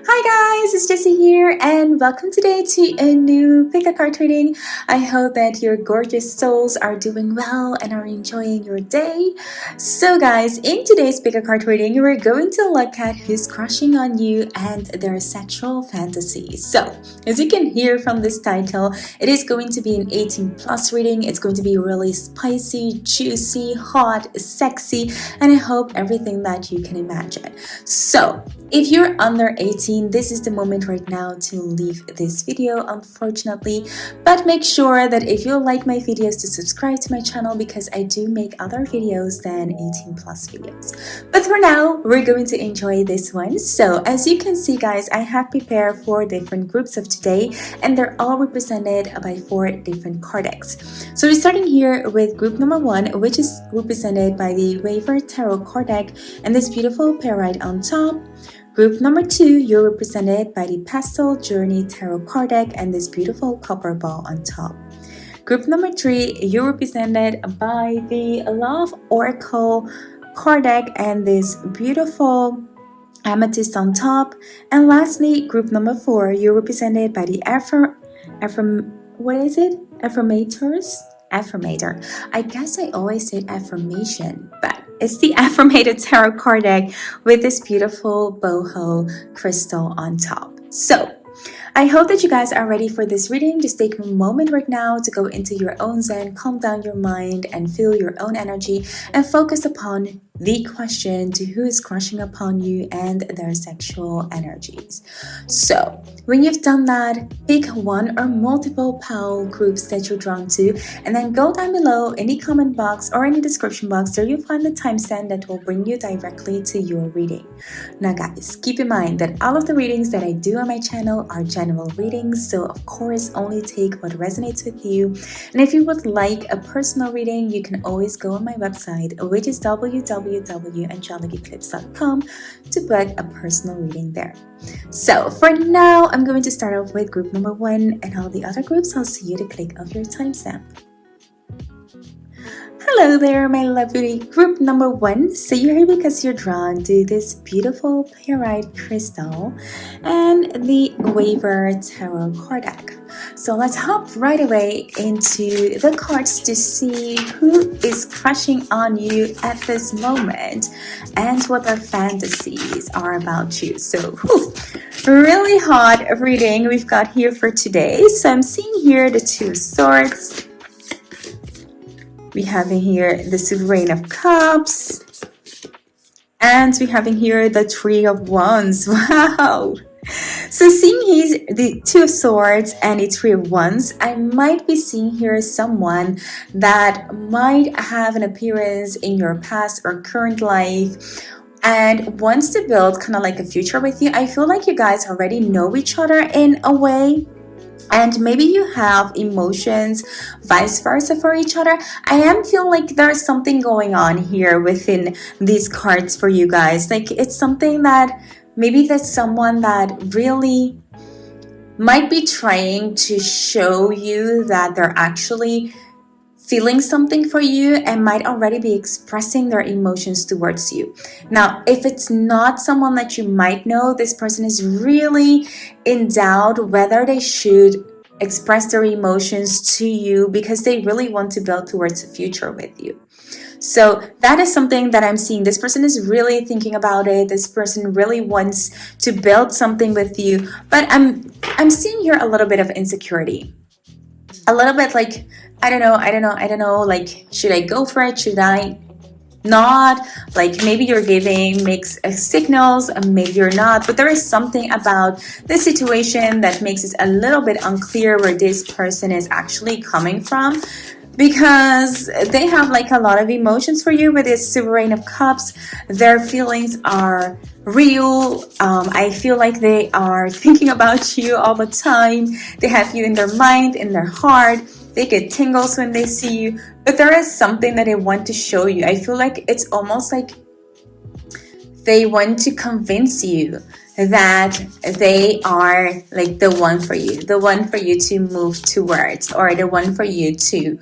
Hi guys, it's Jessy here and welcome today to a new pick a card reading. I hope that your gorgeous souls are doing well and are enjoying your day. So guys, in today's pick a card reading, we're going to look at who's crushing on you and their sexual fantasies. So, as you can hear from this title, it is going to be an 18 plus reading. It's going to be really spicy, juicy, hot, sexy, and I hope everything that you can imagine. So, if you're under 18, this is the moment right now to leave this video, unfortunately. But make sure that if you like my videos to subscribe to my channel because I do make other videos than 18 plus videos. But for now, we're going to enjoy this one. So as you can see guys, I have prepared 4 different groups of today and they're all represented by 4 different card decks. So we're starting here with group number 1, which is represented by the Waver Tarot card deck and this beautiful pair right on top. Group number 2, you're represented by the Pastel Journey Tarot card deck and this beautiful copper ball on top. Group number 3, you're represented by the Love Oracle card deck and this beautiful amethyst on top. And lastly, group number 4, you're represented by the Affirmator. I guess I always say affirmation, but it's the Affirmated Tarot card deck with this beautiful boho crystal on top. So, I hope that you guys are ready for this reading. Just take a moment right now to go into your own zen, calm down your mind, and feel your own energy, and focus upon the question to who is crushing upon you and their sexual energies. So, when you've done that, pick one or multiple pal groups that you're drawn to, and then go down below in the comment box or in the description box. There you'll find the timestamp that will bring you directly to your reading. Now guys, keep in mind that all of the readings that I do on my channel are general readings, so of course only take what resonates with you. And if you would like a personal reading, you can always go on my website, which is www.angeliceclipse.com, to book a personal reading there. So for now, I'm going to start off with group number 1, and all the other groups I'll see you at the click of your timestamp. Hello there, my lovely group number 1. So you're here because you're drawn to this beautiful pyrite crystal and the Waver Tarot card deck. So let's hop right away into the cards to see who is crushing on you at this moment and what their fantasies are about you. So really hot reading we've got here for today. So I'm seeing here the 2 of Swords. We have in here the Sovereign of Cups. And we have in here the 3 of Wands. Wow! So seeing here the 2 of Swords and the 3 of Wands, I might be seeing here someone that might have an appearance in your past or current life and wants to build kind of like a future with you. I feel like you guys already know each other in a way. And maybe you have emotions vice versa for each other. I am feeling like there's something going on here within these cards for you guys. Like it's something that maybe that's someone that really might be trying to show you that they're actually feeling something for you and might already be expressing their emotions towards you. Now, if it's not someone that you might know, this person is really in doubt whether they should express their emotions to you because they really want to build towards a future with you. So that is something that I'm seeing. This person is really thinking about it. This person really wants to build something with you, but I'm seeing here a little bit of insecurity. A little bit like, I don't know, like, should I go for it? Should I not? Like, maybe you're giving mixed signals, maybe you're not, but there is something about this situation that makes it a little bit unclear where this person is actually coming from, because they have like a lot of emotions for you with this Sovereign of Cups. Their feelings are real. I feel like they are thinking about you all the time. They have you in their mind, in their heart. They get tingles when they see you, but there is something that they want to show you. I feel like it's almost like they want to convince you that they are like the one for you to move towards, or the one for you to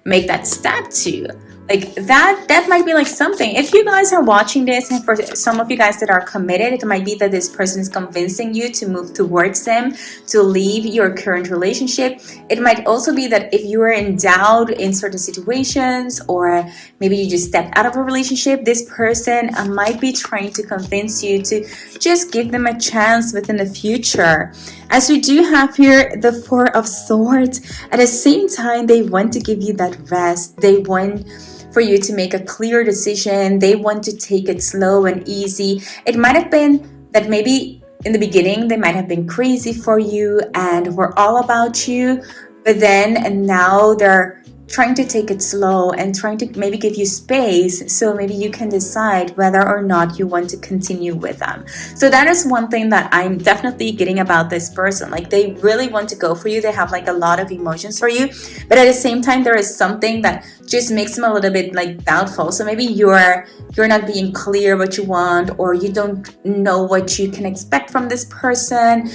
make that step to. Like that might be like something. If you guys are watching this, and for some of you guys that are committed, it might be that this person is convincing you to move towards them, to leave your current relationship. It might also be that if you are in doubt in certain situations, or maybe you just stepped out of a relationship, this person might be trying to convince you to just give them a chance within the future. As we do have here the Four of Swords, at the same time, they want to give you that rest. They want for you to make a clear decision. They want to take it slow and easy. It might have been that maybe in the beginning they might have been crazy for you and were all about you, but then and now they're trying to take it slow and trying to maybe give you space, so maybe you can decide whether or not you want to continue with them. So that is one thing that I'm definitely getting about this person. Like, they really want to go for you. They have like a lot of emotions for you, but at the same time there is something that just makes them a little bit like doubtful. So maybe you're not being clear what you want, or you don't know what you can expect from this person.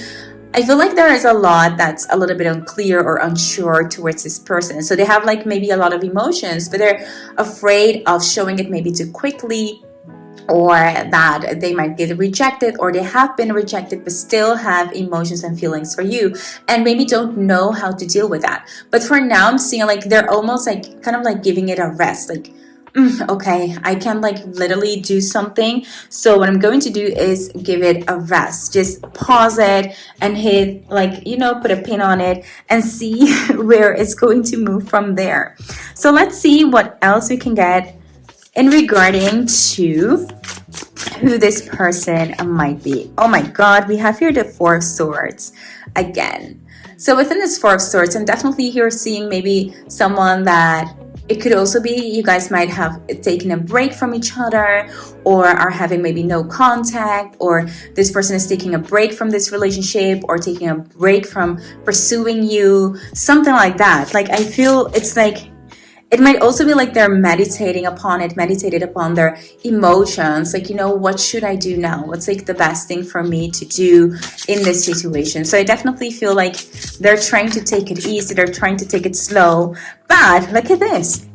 I feel like there is a lot that's a little bit unclear or unsure towards this person. So they have like maybe a lot of emotions, but they're afraid of showing it maybe too quickly, or that they might get rejected, or they have been rejected but still have emotions and feelings for you, and maybe don't know how to deal with that. But for now, I'm seeing like they're almost like kind of like giving it a rest. Like, okay, I can like literally do something. So what I'm going to do is give it a rest. Just pause it and hit like, put a pin on it and see where it's going to move from there. So let's see what else we can get in regarding to who this person might be. Oh my God, we have here the Four of Swords again. So within this Four of Swords, I'm definitely here seeing maybe someone that it could also be you guys might have taken a break from each other, or are having maybe no contact, or this person is taking a break from this relationship, or taking a break from pursuing you, something like that. Like, I feel it's like it might also be like they're meditated upon their emotions. Like, what should I do now? What's like the best thing for me to do in this situation? So I definitely feel like they're trying to take it easy. They're trying to take it slow. But look at this.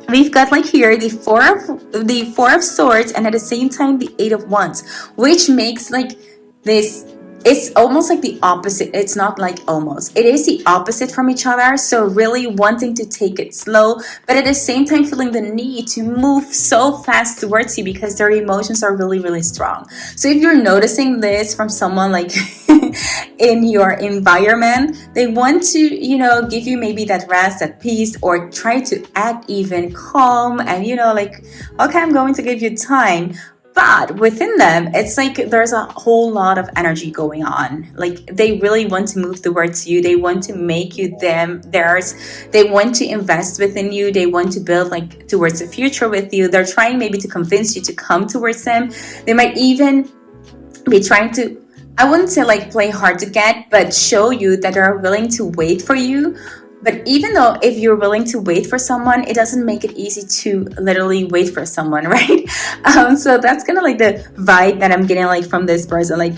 We've got like here the four of Swords, and at the same time the Eight of Wands, which makes like this. It's almost like the opposite. It's not like almost. It is the opposite from each other. So really wanting to take it slow, but at the same time feeling the need to move so fast towards you because their emotions are really, really strong. So if you're noticing this from someone like in your environment, they want to, give you maybe that rest, that peace, or try to act even calm and, like, okay, I'm going to give you time. But within them, it's like there's a whole lot of energy going on. Like, they really want to move towards you. They want to make you theirs. They want to invest within you. They want to build like towards the future with you. They're trying maybe to convince you to come towards them. They might even be trying to, I wouldn't say like play hard to get, but show you that they're willing to wait for you. But even though if you're willing to wait for someone, it doesn't make it easy to literally wait for someone, right? So that's kind of like the vibe that I'm getting like from this person. Like,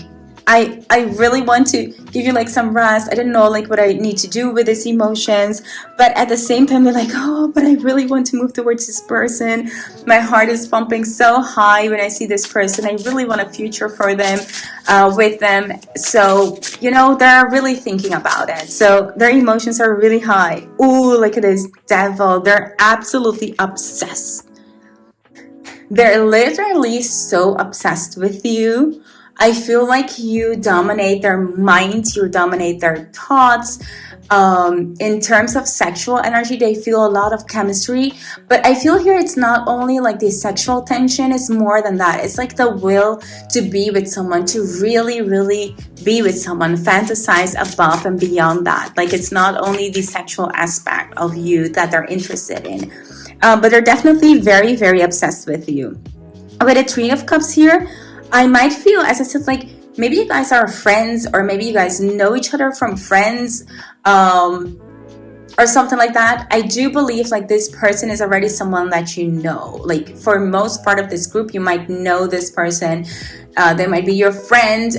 I really want to give you like some rest. I don't know like what I need to do with these emotions, but at the same time they're like, oh, but I really want to move towards this person. My heart is pumping so high when I see this person. I really want a future for them, with them. So they're really thinking about it. So their emotions are really high. Ooh, look at this Devil. They're absolutely obsessed. They're literally so obsessed with you. I feel like you dominate their minds, you dominate their thoughts. In terms of sexual energy, they feel a lot of chemistry. But I feel here it's not only like the sexual tension, it's more than that. It's like the will to be with someone, to really, really be with someone, fantasize above and beyond that. Like, it's not only the sexual aspect of you that they're interested in, but they're definitely very, very obsessed with you. With the Three of Cups here, I might feel, as I said, like maybe you guys are friends, or maybe you guys know each other from friends, or something like that. I do believe like this person is already someone that you know. Like, for most part of this group, you might know this person. They might be your friend.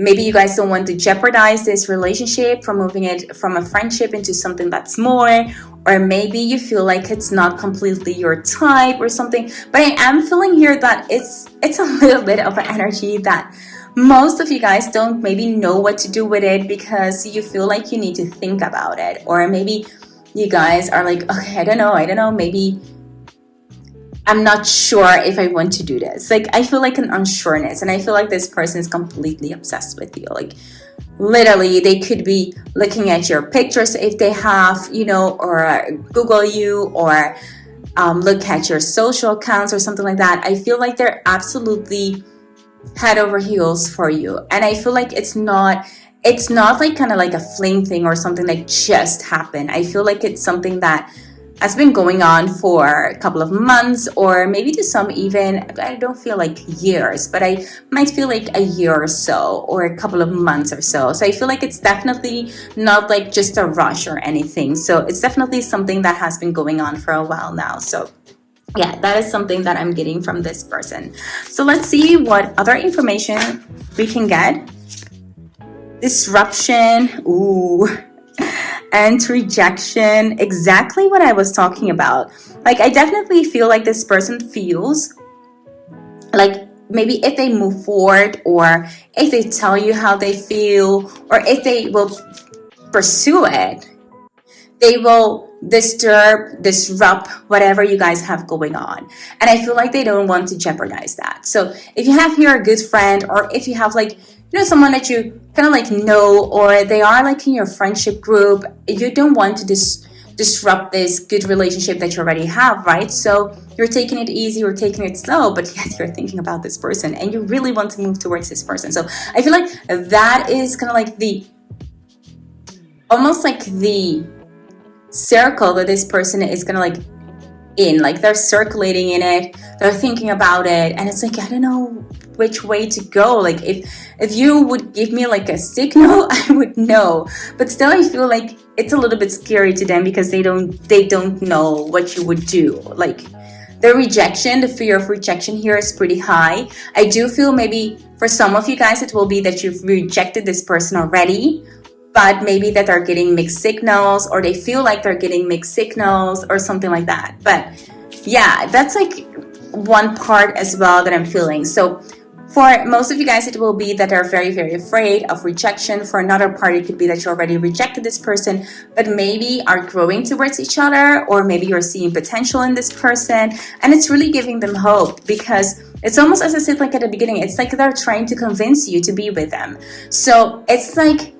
maybe you guys don't want to jeopardize this relationship from moving it from a friendship into something that's more, or maybe you feel like it's not completely your type or something. But I am feeling here that it's a little bit of an energy that most of you guys don't maybe know what to do with it, because you feel like you need to think about it. Or maybe you guys are like, okay, I don't know, maybe I'm not sure if I want to do this. Like, I feel like an unsureness, and I feel like this person is completely obsessed with you. Like, literally, they could be looking at your pictures if they have, or Google you, or look at your social accounts or something like that. I feel like they're absolutely head over heels for you. And I feel like it's not like kind of like a fling thing or something that just happened. I feel like it's something that has been going on for a couple of months, or maybe to some even, I don't feel like years, but I might feel like a year or so, or a couple of months or so. So I feel like it's definitely not like just a rush or anything. So it's definitely something that has been going on for a while now. So yeah, that is something that I'm getting from this person. So let's see what other information we can get. Disruption, and rejection. Exactly what I was talking about. Like, I definitely feel like this person feels like maybe if they move forward, or if they tell you how they feel, or if they will pursue it, they will disrupt whatever you guys have going on. And I feel like they don't want to jeopardize that. So if you have here a good friend, or if you have like, someone that you kind of like know, or they are like in your friendship group, you don't want to disrupt this good relationship that you already have, right? So you're taking it easy, you're taking it slow, but yet you're thinking about this person and you really want to move towards this person. So I feel like that is kind of like almost like the circle that this person is gonna like in, like they're circulating in it, they're thinking about it, and it's like, I don't know which way to go. Like, if you would give me like a signal, I would know, but still I feel like it's a little bit scary to them, because they don't know what you would do. Like, the fear of rejection here is pretty high. I do feel maybe for some of you guys it will be that you've rejected this person already, but maybe that they're getting mixed signals, or they feel like they're getting mixed signals or something like that. But yeah, that's like one part as well that I'm feeling. So for most of you guys, it will be that they're very, very afraid of rejection. For another part, it could be that you already rejected this person, but maybe are growing towards each other, or maybe you're seeing potential in this person, and it's really giving them hope, because it's almost, as I said like at the beginning, it's like they're trying to convince you to be with them. So it's like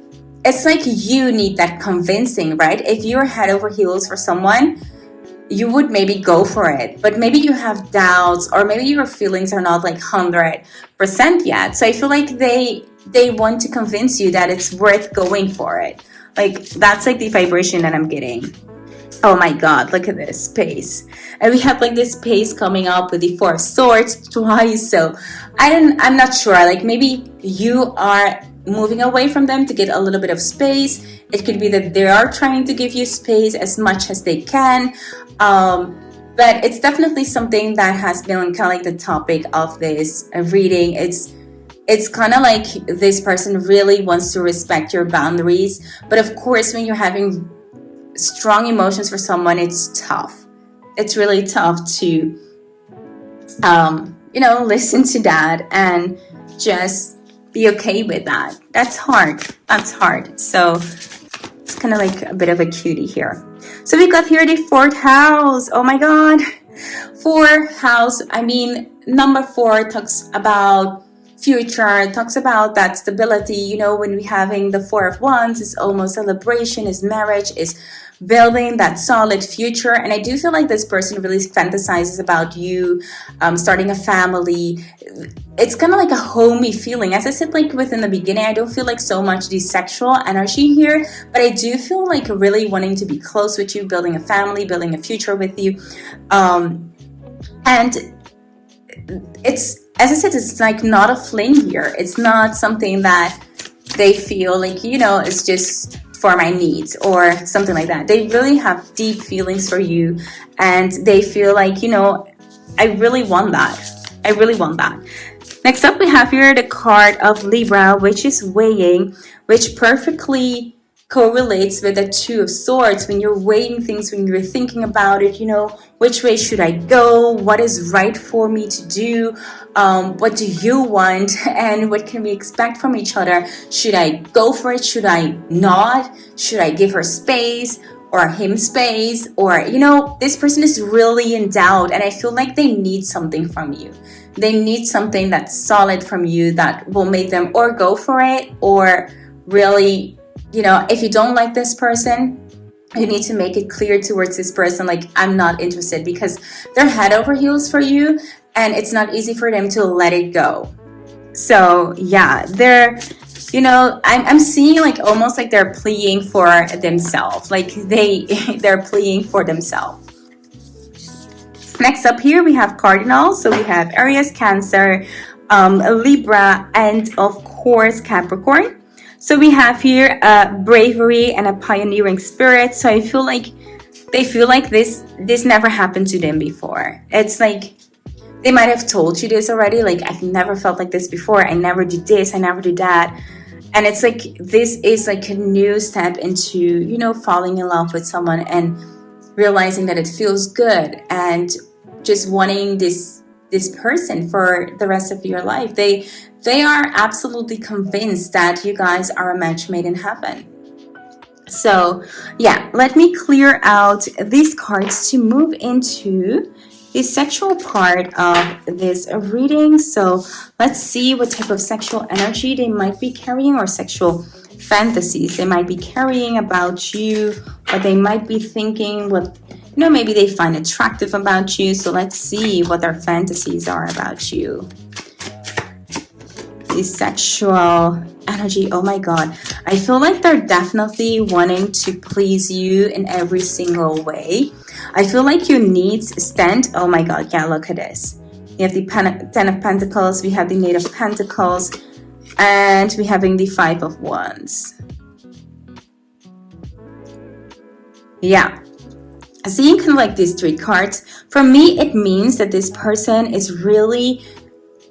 you need that convincing, right? If you're head over heels for someone, you would maybe go for it, but maybe you have doubts, or maybe your feelings are not like 100% yet. So I feel like they want to convince you that it's worth going for it. Like, that's like the vibration that I'm getting. Oh my God, look at this space. And we have like this space coming up with the Four of Swords twice. So I'm not sure. Like, maybe you are moving away from them to get a little bit of space. It could be that they are trying to give you space as much as they can. But it's definitely something that has been kind of like the topic of this reading. It's kind of like this person really wants to respect your boundaries. But of course, when you're having strong emotions for someone, it's tough. It's really tough to, listen to that and just be okay with that. That's hard. So it's kind of like a bit of a cutie here. So we got here the fourth house. Oh my God. Fourth house. I mean, number 4 talks about future, talks about that stability. When we're having the Four of Wands, it's almost celebration, is marriage, is building that solid future. And I do feel like this person really fantasizes about you starting a family. It's kind of like a homey feeling. As I said, like within the beginning, I don't feel like so much the sexual energy here, but I do feel like really wanting to be close with you, building a family, building a future with you. And it's, as I said, it's like not a fling here. It's not something that they feel like, it's just for my needs or something like that. They really have deep feelings for you, and they feel like, I really want that. Next up, we have here the card of Libra, which is weighing, which perfectly correlates with the Two of Swords. When you're weighing things, when you're thinking about it, which way should I go? What is right for me to do? What do you want? And what can we expect from each other? Should I go for it? Should I not? Should I give her space? Or him space? Or, this person is really in doubt, and I feel like they need something from you. They need something that's solid from you that will make them or go for it, or really, if you don't like this person, you need to make it clear towards this person, like, I'm not interested, because they're head over heels for you, and it's not easy for them to let it go. So yeah, I'm seeing like almost like they're pleading for themselves, like they're pleading for themselves. Next up here we have cardinals. So we have Aries, Cancer, Libra, and of course Capricorn. So we have here bravery and a pioneering spirit. So I feel like they feel like this never happened to them before. It's like they might have told you this already, like, I've never felt like this before. I never do this, I never do that. And it's like this is like a new step into, falling in love with someone and realizing that it feels good and just wanting this person for the rest of your life. They are absolutely convinced that you guys are a match made in heaven. So yeah, let me clear out these cards to move into the sexual part of this reading. So let's see what type of sexual energy they might be carrying, or sexual fantasies they might be carrying about you, what they might be thinking, what maybe they find attractive about you. So let's see what their fantasies are about you. The sexual energy, oh my god, I feel like they're definitely wanting to please you in every single way. I feel like your needs stand, oh my god, yeah, look at this. We have the Ten of Pentacles, we have the Knight of Pentacles, and we're having the Five of Wands. Yeah, seeing kind of like these three cards, for me it means that this person is really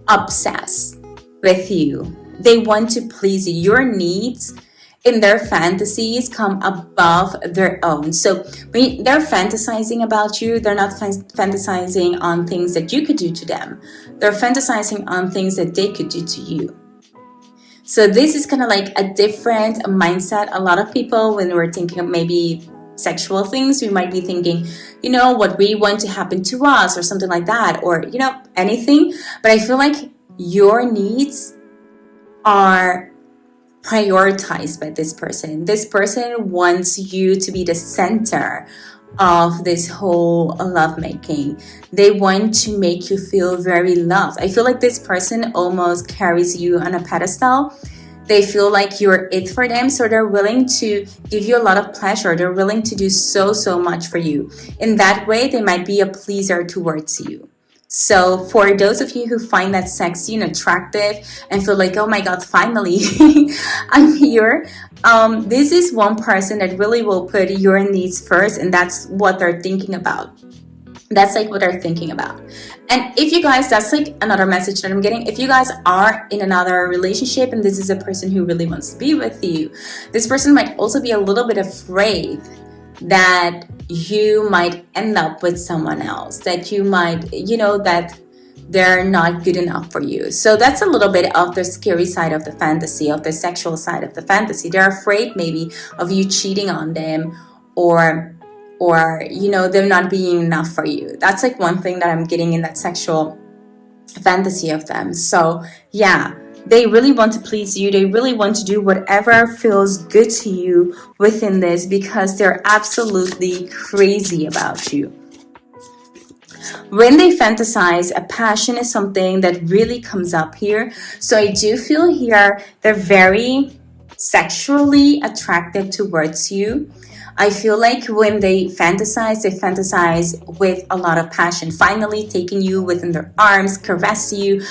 obsessed with you. They want to please you. Your needs in their fantasies come above their own. So when they're fantasizing about you, they're not fantasizing on things that you could do to them. They're fantasizing on things that they could do to you. So this is kind of like a different mindset. A lot of people, when we're thinking of maybe sexual things, we might be thinking, what we want to happen to us, or something like that, or anything. But I feel like your needs are prioritized by this person. This person wants you to be the center of this whole lovemaking. They want to make you feel very loved. I feel like this person almost carries you on a pedestal. They feel like you're it for them, so they're willing to give you a lot of pleasure. They're willing to do so much for you. In that way, they might be a pleaser towards you. So for those of you who find that sexy and attractive and feel like, oh my god, finally I'm here, this is one person that really will put your needs first, and that's what they're thinking about. That's like what they're thinking about. And if you guys, that's like another message that I'm getting. If you guys are in another relationship and this is a person who really wants to be with you, this person might also be a little bit afraid that you might end up with someone else, that you might, that they're not good enough for you. So that's a little bit of the scary side of the fantasy, of the sexual side of the fantasy. They're afraid maybe of you cheating on them, or them not being enough for you. That's like one thing that I'm getting in that sexual fantasy of them. So yeah, they really want to please you. They really want to do whatever feels good to you within this, because they're absolutely crazy about you. When they fantasize, a passion is something that really comes up here. So I do feel here they're very sexually attracted towards you. I feel like when they fantasize with a lot of passion, finally taking you within their arms, caress you,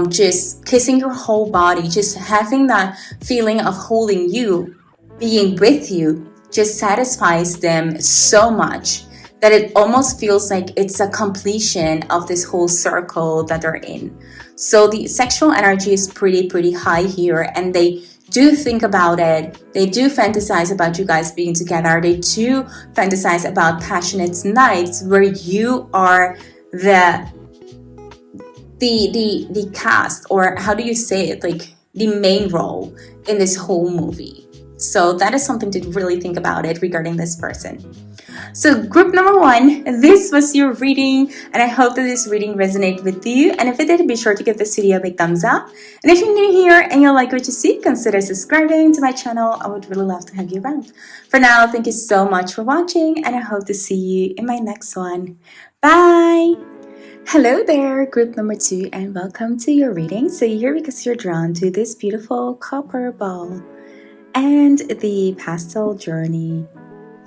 just kissing your whole body, just having that feeling of holding you, being with you, just satisfies them so much that it almost feels like it's a completion of this whole circle that they're in. So the sexual energy is pretty high here, and they do think about it. They do fantasize about you guys being together. They do fantasize about passionate nights where you are the cast, or how do you say it, like the main role in this whole movie. So that is something to really think about it regarding this person. So group number 1, this was your reading, and I hope that this reading resonated with you. And if it did, be sure to give this video a big thumbs up. And if you're new here and you like what you see, consider subscribing to my channel. I would really love to have you around. For now, thank you so much for watching, and I hope to see you in my next one. Bye! Hello there, group number 2, and welcome to your reading. So you're here because you're drawn to this beautiful copper ball and the pastel journey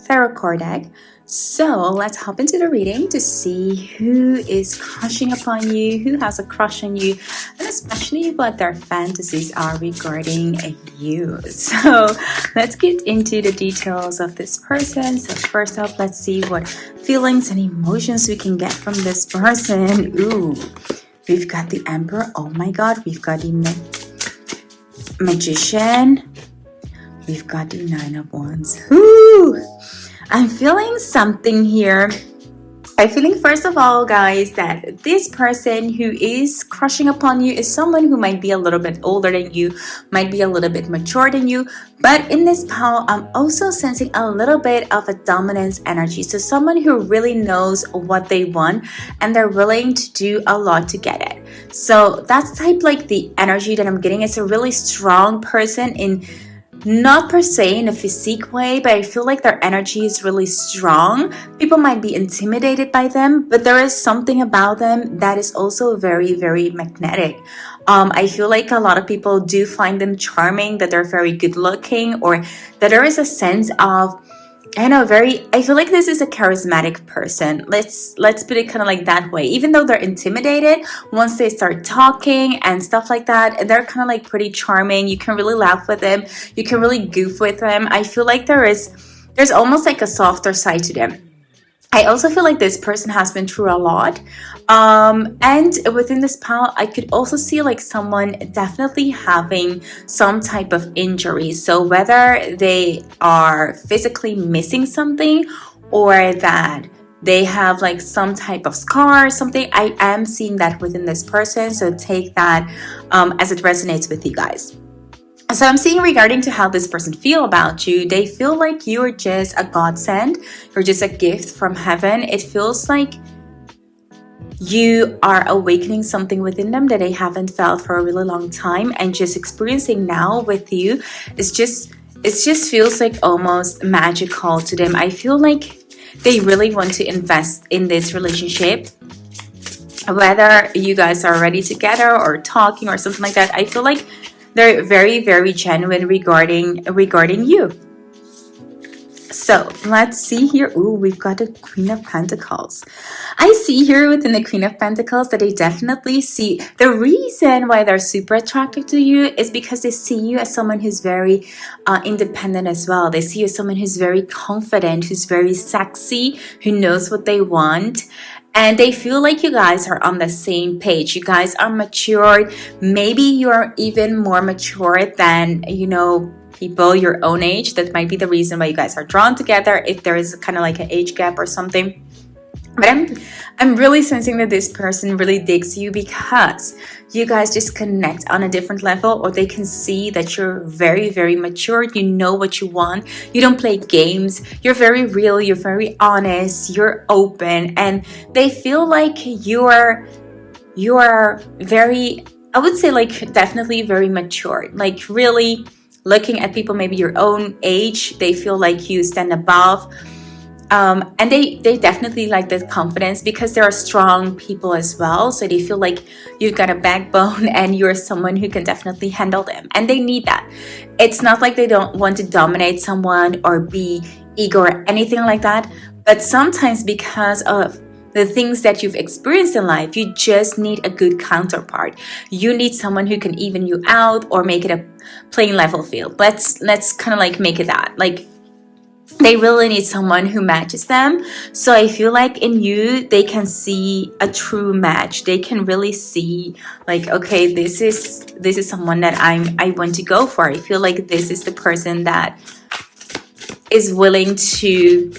tarot card deck. So let's hop into the reading to see who is crushing upon you, who has a crush on you, and especially what their fantasies are regarding you. So let's get into the details of this person. So first up, let's see what feelings and emotions we can get from this person. Ooh, we've got the Emperor. Oh my God, we've got the Magician. We've got the 9 of Wands. Ooh, I'm feeling something here. I'm feeling, first of all, guys, that this person who is crushing upon you is someone who might be a little bit older than you, might be a little bit mature than you. But in this pile, I'm also sensing a little bit of a dominance energy. So someone who really knows what they want and they're willing to do a lot to get it. So that's type like the energy that I'm getting. It's a really strong person, in not per se in a physique way, but I feel like their energy is really strong. People might be intimidated by them, but there is something about them that is also very magnetic. I feel like a lot of people do find them charming, that they're very good looking, or that there is a sense of, I feel like this is a charismatic person. Let's put it kind of like that way. Even though they're intimidated, once they start talking and stuff like that, they're kind of like pretty charming. You can really laugh with them. You can really goof with them. I feel like there's almost like a softer side to them. I also feel like this person has been through a lot. And within this pile, I could also see like someone definitely having some type of injury. So whether they are physically missing something, or that they have like some type of scar or something, I am seeing that within this person. So take that as it resonates with you guys. So I'm seeing regarding to how this person feel about you, they feel like you're just a godsend. You're just a gift from heaven. It feels like you are awakening something within them that they haven't felt for a really long time, and just experiencing now with you. It just feels like almost magical to them. I feel like they really want to invest in this relationship. Whether you guys are already together or talking or something like that, I feel like they're very genuine regarding you. So let's see here. Ooh, we've got the Queen of Pentacles. I see here within the Queen of Pentacles that they definitely see the reason why they're super attracted to you is because they see you as someone who's very independent as well. They see you as someone who's very confident, who's very sexy, who knows what they want. And they feel like you guys are on the same page. You guys are matured. Maybe you're even more mature than, people your own age. That might be the reason why you guys are drawn together, if there is kind of like an age gap or something. But I'm really sensing that this person really digs you because you guys just connect on a different level, or they can see that you're very mature. You know what you want. You don't play games. You're very real. You're very honest. You're open, and they feel like you're very, I would say, like definitely very mature. Like really looking at people maybe your own age, they feel like you stand above. And they definitely like the confidence because they are strong people as well. So they feel like you've got a backbone and you're someone who can definitely handle them. And they need that. It's not like they don't want to dominate someone or be ego or anything like that. But sometimes because of the things that you've experienced in life, you just need a good counterpart. You need someone who can even you out or make it a plain level field. Let's kind of like make it that. Like, they really need someone who matches them. So I feel like in you, they can see a true match. They can really see like, okay, this is someone that I want to go for. I feel like this is the person that is willing to,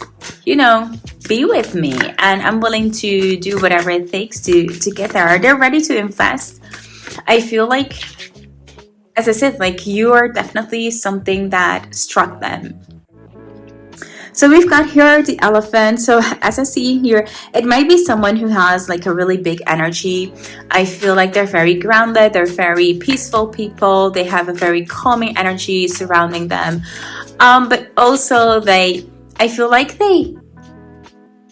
you know, be with me, and I'm willing to do whatever it takes to get there. They're ready to invest. I feel like, as I said, like you are definitely something that struck them. So we've got here the elephant. So as I see here, it might be someone who has like a really big energy. I feel like they're very grounded. They're very peaceful people. They have a very calming energy surrounding them. But also I feel like they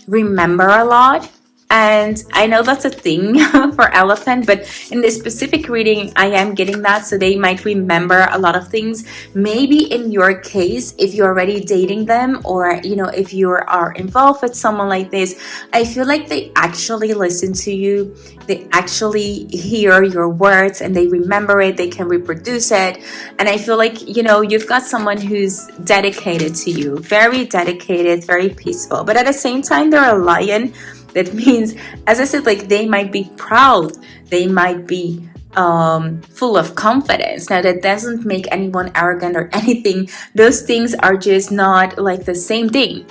remember a lot. And I know that's a thing for elephant, but in this specific reading, I am getting that. So they might remember a lot of things. Maybe in your case, if you're already dating them, or, you know, if you are involved with someone like this, I feel like they actually listen to you. They actually hear your words and they remember it. They can reproduce it. And I feel like, you know, you've got someone who's dedicated to you, very dedicated, very peaceful. But at the same time, they're a lion. That means, as I said, like they might be proud, they might be full of confidence. Now that doesn't make anyone arrogant or anything. Those things are just not like the same thing.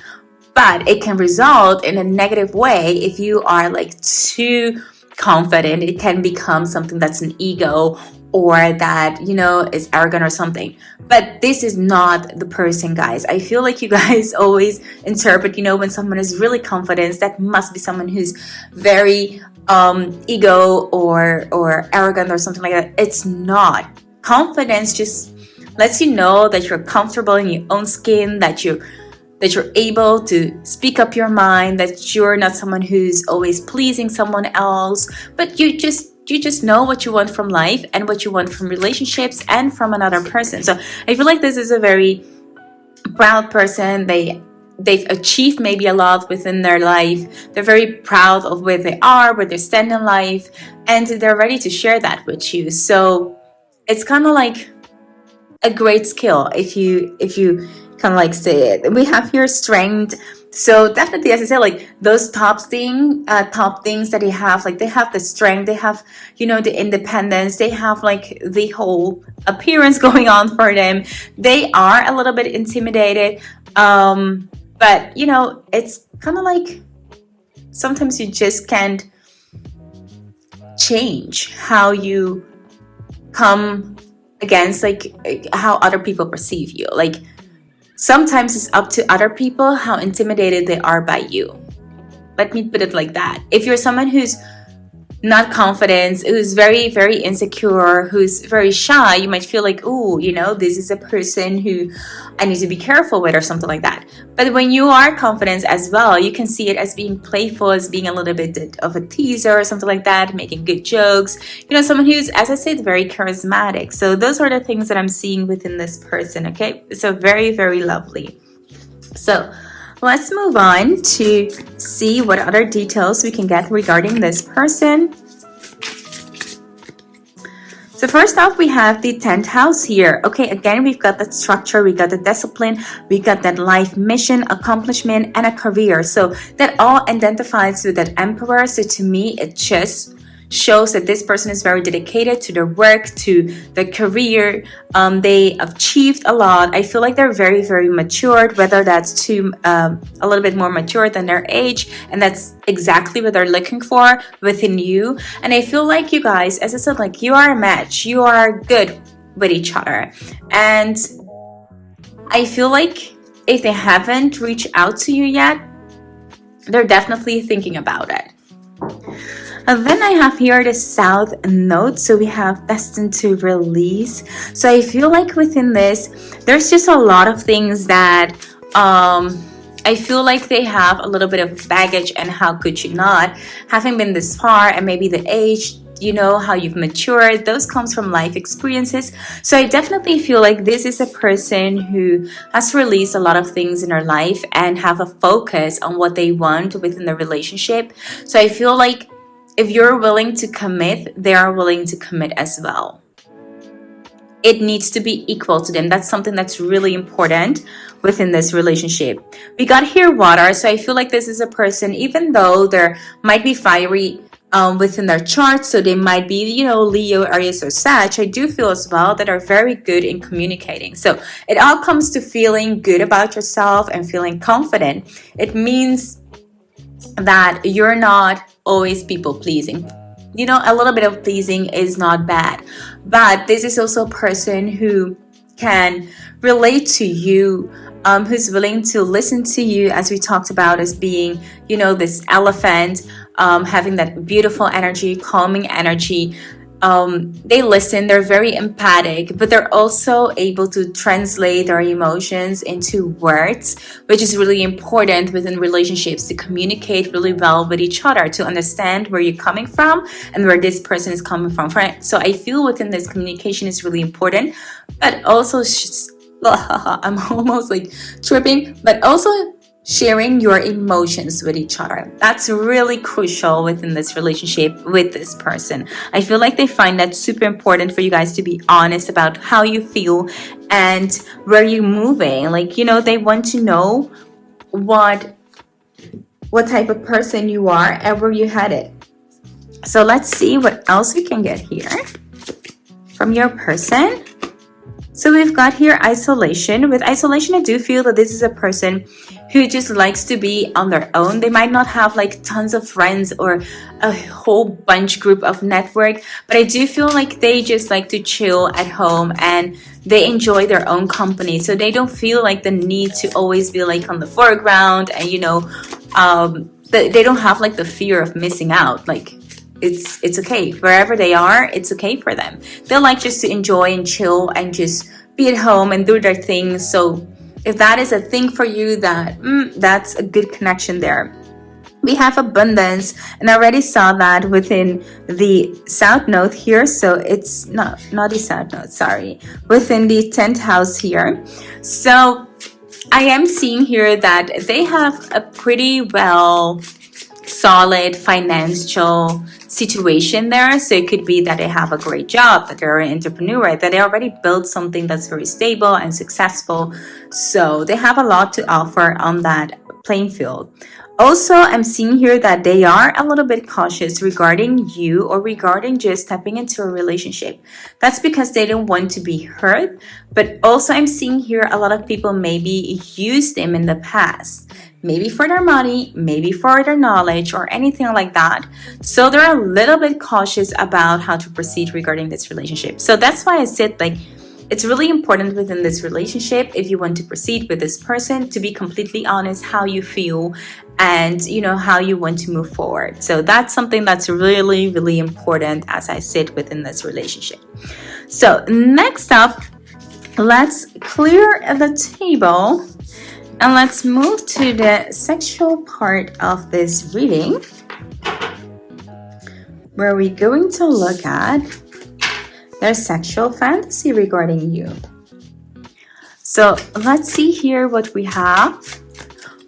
But it can result in a negative way if you are like too confident. It can become something that's an ego, or that, you know, is arrogant or something. But this is not the person, guys. I feel like you guys always interpret, you know, when someone is really confident, that must be someone who's very ego or arrogant or something like that. It's not. Confidence just lets you know that you're comfortable in your own skin, that you're able to speak up your mind, that you're not someone who's always pleasing someone else, but you just know what you want from life and what you want from relationships and from another person. So I feel like this is a very proud person. They've achieved maybe a lot within their life. They're very proud of where they are, where they stand in life, and they're ready to share that with you. So it's kind of like a great skill if you kind of like say it. We have here strength. So definitely, as I said, like those top things that they have, like they have the strength, they have, you know, the independence, they have like the whole appearance going on for them. They are a little bit intimidated, but you know, it's kind of like sometimes you just can't change how you come against like how other people perceive you. Like sometimes it's up to other people how intimidated they are by you. Let me put it like that. If you're someone who's not confident, who's very, very insecure, who's very shy, you might feel like, oh, you know, this is a person who I need to be careful with or something like that. But when you are confident as well, you can see it as being playful, as being a little bit of a teaser or something like that, making good jokes. You know, someone who's, as I said, very charismatic. So those are the things that I'm seeing within this person, okay? So very, very lovely. So let's move on to see what other details we can get regarding this person. So first off, we have the 10th house here. Okay, again, we've got that structure, we got the discipline, we got that life mission, accomplishment, and a career. So that all identifies with that emperor. So to me, it just shows that this person is very dedicated to their work, to the career. They achieved a lot. I feel like they're very, very matured, whether that's to a little bit more mature than their age, and that's exactly what they're looking for within you. And I feel like you guys, as I said, like you are a match. You are good with each other. And I feel like if they haven't reached out to you yet, they're definitely thinking about it. And then I have here the South Node. So we have destined to release. So I feel like within this, there's just a lot of things that I feel like they have a little bit of baggage. And how could you not? Having been this far, and maybe the age, you know, how you've matured, those comes from life experiences. So I definitely feel like this is a person who has released a lot of things in her life and have a focus on what they want within the relationship. So I feel like if you're willing to commit, they are willing to commit as well. it needs to be equal to them. That's something that's really important within this relationship. We got here water, so I feel like this is a person, even though there might be fiery within their chart, so they might be, Leo, Aries, or Sag. I do feel as well that are very good in communicating. So it all comes to feeling good about yourself and feeling confident. It means that you're not always people pleasing. A little bit of pleasing is not bad, but this is also a person who can relate to you, who's willing to listen to you, as we talked about, as being, this elephant, having that beautiful energy, calming energy. They listen, they're very empathic, but they're also able to translate their emotions into words, which is really important within relationships, to communicate really well with each other, to understand where you're coming from and where this person is coming from. So I feel within this communication is really important, but also I'm almost like tripping, but also sharing your emotions with each other. That's really crucial within this relationship with this person. I feel like they find that super important for you guys to be honest about how you feel and where you're moving. Like, they want to know what type of person you are and where you're headed. So let's see what else we can get here from your person. So we've got here isolation. With isolation, I do feel that this is a person who just likes to be on their own. They might not have like tons of friends or a whole bunch group of network, but I do feel like they just like to chill at home and they enjoy their own company. So they don't feel like the need to always be like on the foreground, and they don't have like the fear of missing out. Like, it's okay wherever they are. It's okay for them. They like just to enjoy and chill and just be at home and do their thing. So if that is a thing for you, that's a good connection there. We have abundance, and I already saw that within the south node here. So it's not the south node, sorry, within the 10th house here. So I am seeing here that they have a pretty well solid financial situation there. So it could be that they have a great job, that they're an entrepreneur, that they already built something that's very stable and successful. So they have a lot to offer on that playing field. Also, I'm seeing here that they are a little bit cautious regarding you or regarding just stepping into a relationship. That's because they don't want to be hurt. But also, I'm seeing here a lot of people maybe used them in the past. Maybe for their money, maybe for their knowledge or anything like that. So they're a little bit cautious about how to proceed regarding this relationship. So that's why I said, like, it's really important within this relationship, if you want to proceed with this person, to be completely honest how you feel and how you want to move forward. So that's something that's really, really important as I sit within this relationship. So next up, let's clear the table and let's move to the sexual part of this reading, where we're going to look at their sexual fantasy regarding you. So let's see here what we have.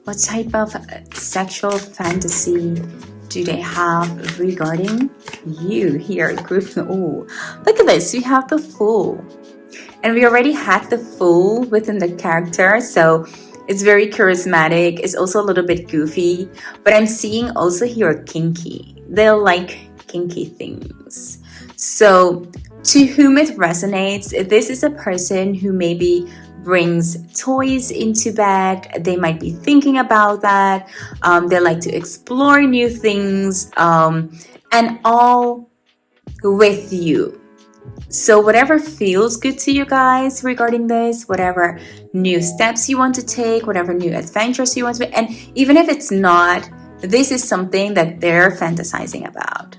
What type of sexual fantasy do they have regarding you here, group? Oh, look at this. We have the Fool. And we already had the Fool within the character. So it's very charismatic. It's also a little bit goofy. But I'm seeing also here kinky. They like kinky things. So to whom it resonates, this is a person who maybe brings toys into bed. They might be thinking about that. They like to explore new things, and all with you. So whatever feels good to you guys regarding this, whatever new steps you want to take, whatever new adventures you want to, and even if it's not, this is something that they're fantasizing about.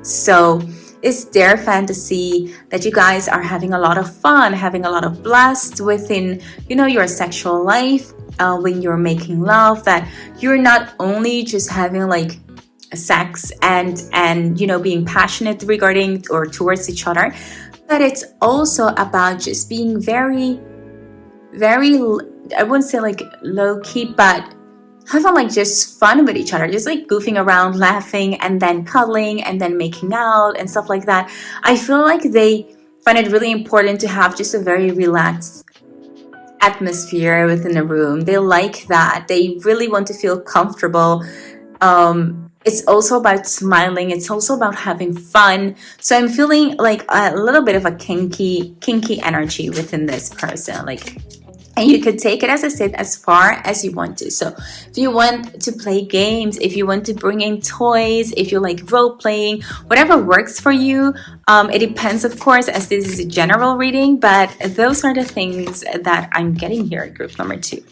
So it's their fantasy that you guys are having a lot of fun, having a lot of blast within, your sexual life, when you're making love, that you're not only just having like sex and being passionate regarding or towards each other, but it's also about just being very, very, I wouldn't say like low key, but having like just fun with each other, just like goofing around, laughing, and then cuddling, and then making out and stuff like that. I feel like they find it really important to have just a very relaxed atmosphere within the room. They like that. They really want to feel comfortable. It's also about smiling. It's also about having fun. So I'm feeling like a little bit of a kinky energy within this person. Like, and you could take it, as I said, as far as you want to. So if you want to play games, if you want to bring in toys, if you like role playing, whatever works for you. It depends, of course, as this is a general reading, but those are the things that I'm getting here at group number 2.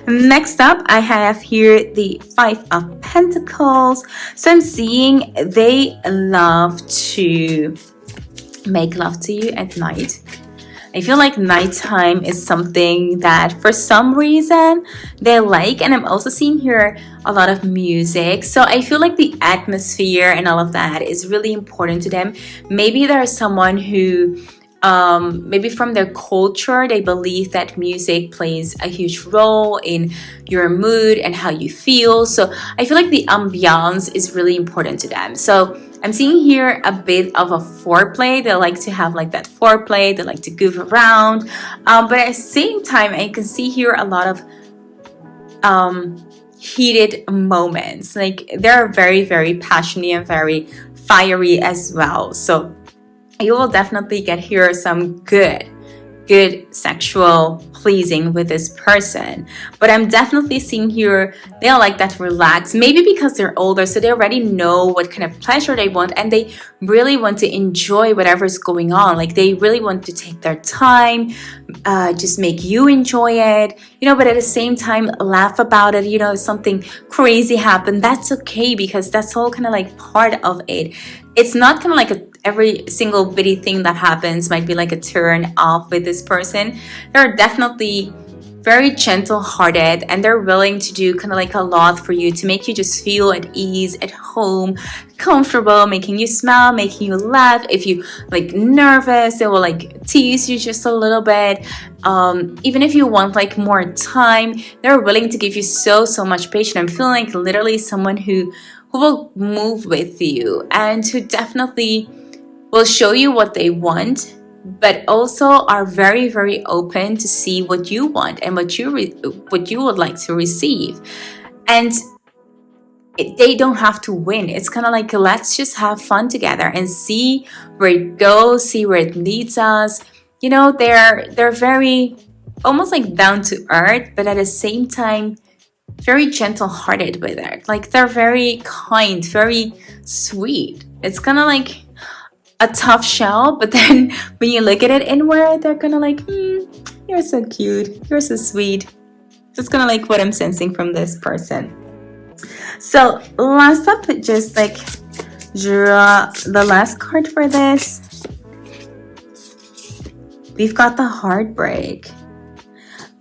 Next up, I have here the 5 of Pentacles. So I'm seeing they love to make love to you at night. I feel like nighttime is something that for some reason they like, and I'm also seeing here a lot of music. So I feel like the atmosphere and all of that is really important to them. Maybe there's someone who maybe from their culture, they believe that music plays a huge role in your mood and how you feel. So I feel like the ambiance is really important to them. So I'm seeing here a bit of a foreplay. They like to have like that foreplay. They like to goof around. But at the same time, I can see here a lot of heated moments. Like they're very, very passionate and very fiery as well. So you will definitely get here some good sexual pleasing with this person. But I'm definitely seeing here they are like that relaxed, maybe because they're older, so they already know what kind of pleasure they want, and they really want to enjoy whatever's going on. Like they really want to take their time, just make you enjoy it, but at the same time laugh about it. If something crazy happened, that's okay, because that's all kind of like part of it. It's not kind of like every single bitty thing that happens might be like a turn off with this person. They're definitely very gentle hearted, and they're willing to do kind of like a lot for you to make you just feel at ease, at home, comfortable, making you smile, making you laugh. If you like nervous, they will like tease you just a little bit. Even if you want like more time, they're willing to give you so much patience. I'm feeling like literally someone who will move with you and who definitely will show you what they want, but also are very, very open to see what you want and what you would like to receive. And they don't have to win. It's kind of like, let's just have fun together and see where it goes, see where it leads us. They're very almost like down to earth, but at the same time very gentle hearted with it. Like they're very kind, very sweet. It's kind of like a tough shell, but then when you look at it inward, they're kind of like, you're so cute, you're so sweet. That's kind of like what I'm sensing from this person. So last up, just like draw the last card for this. We've got the heartbreak.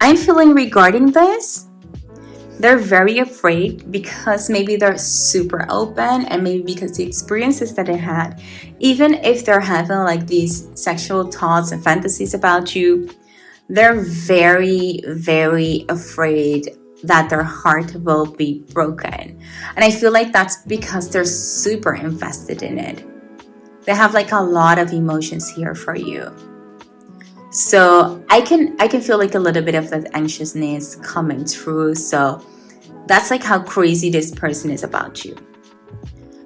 I'm feeling regarding this, they're very afraid because maybe they're super open, and maybe because the experiences that they had, even if they're having like these sexual thoughts and fantasies about you, they're very, very afraid that their heart will be broken. And I feel like that's because they're super invested in it. They have like a lot of emotions here for you. So I can feel like a little bit of that anxiousness coming through. So that's like how crazy this person is about you.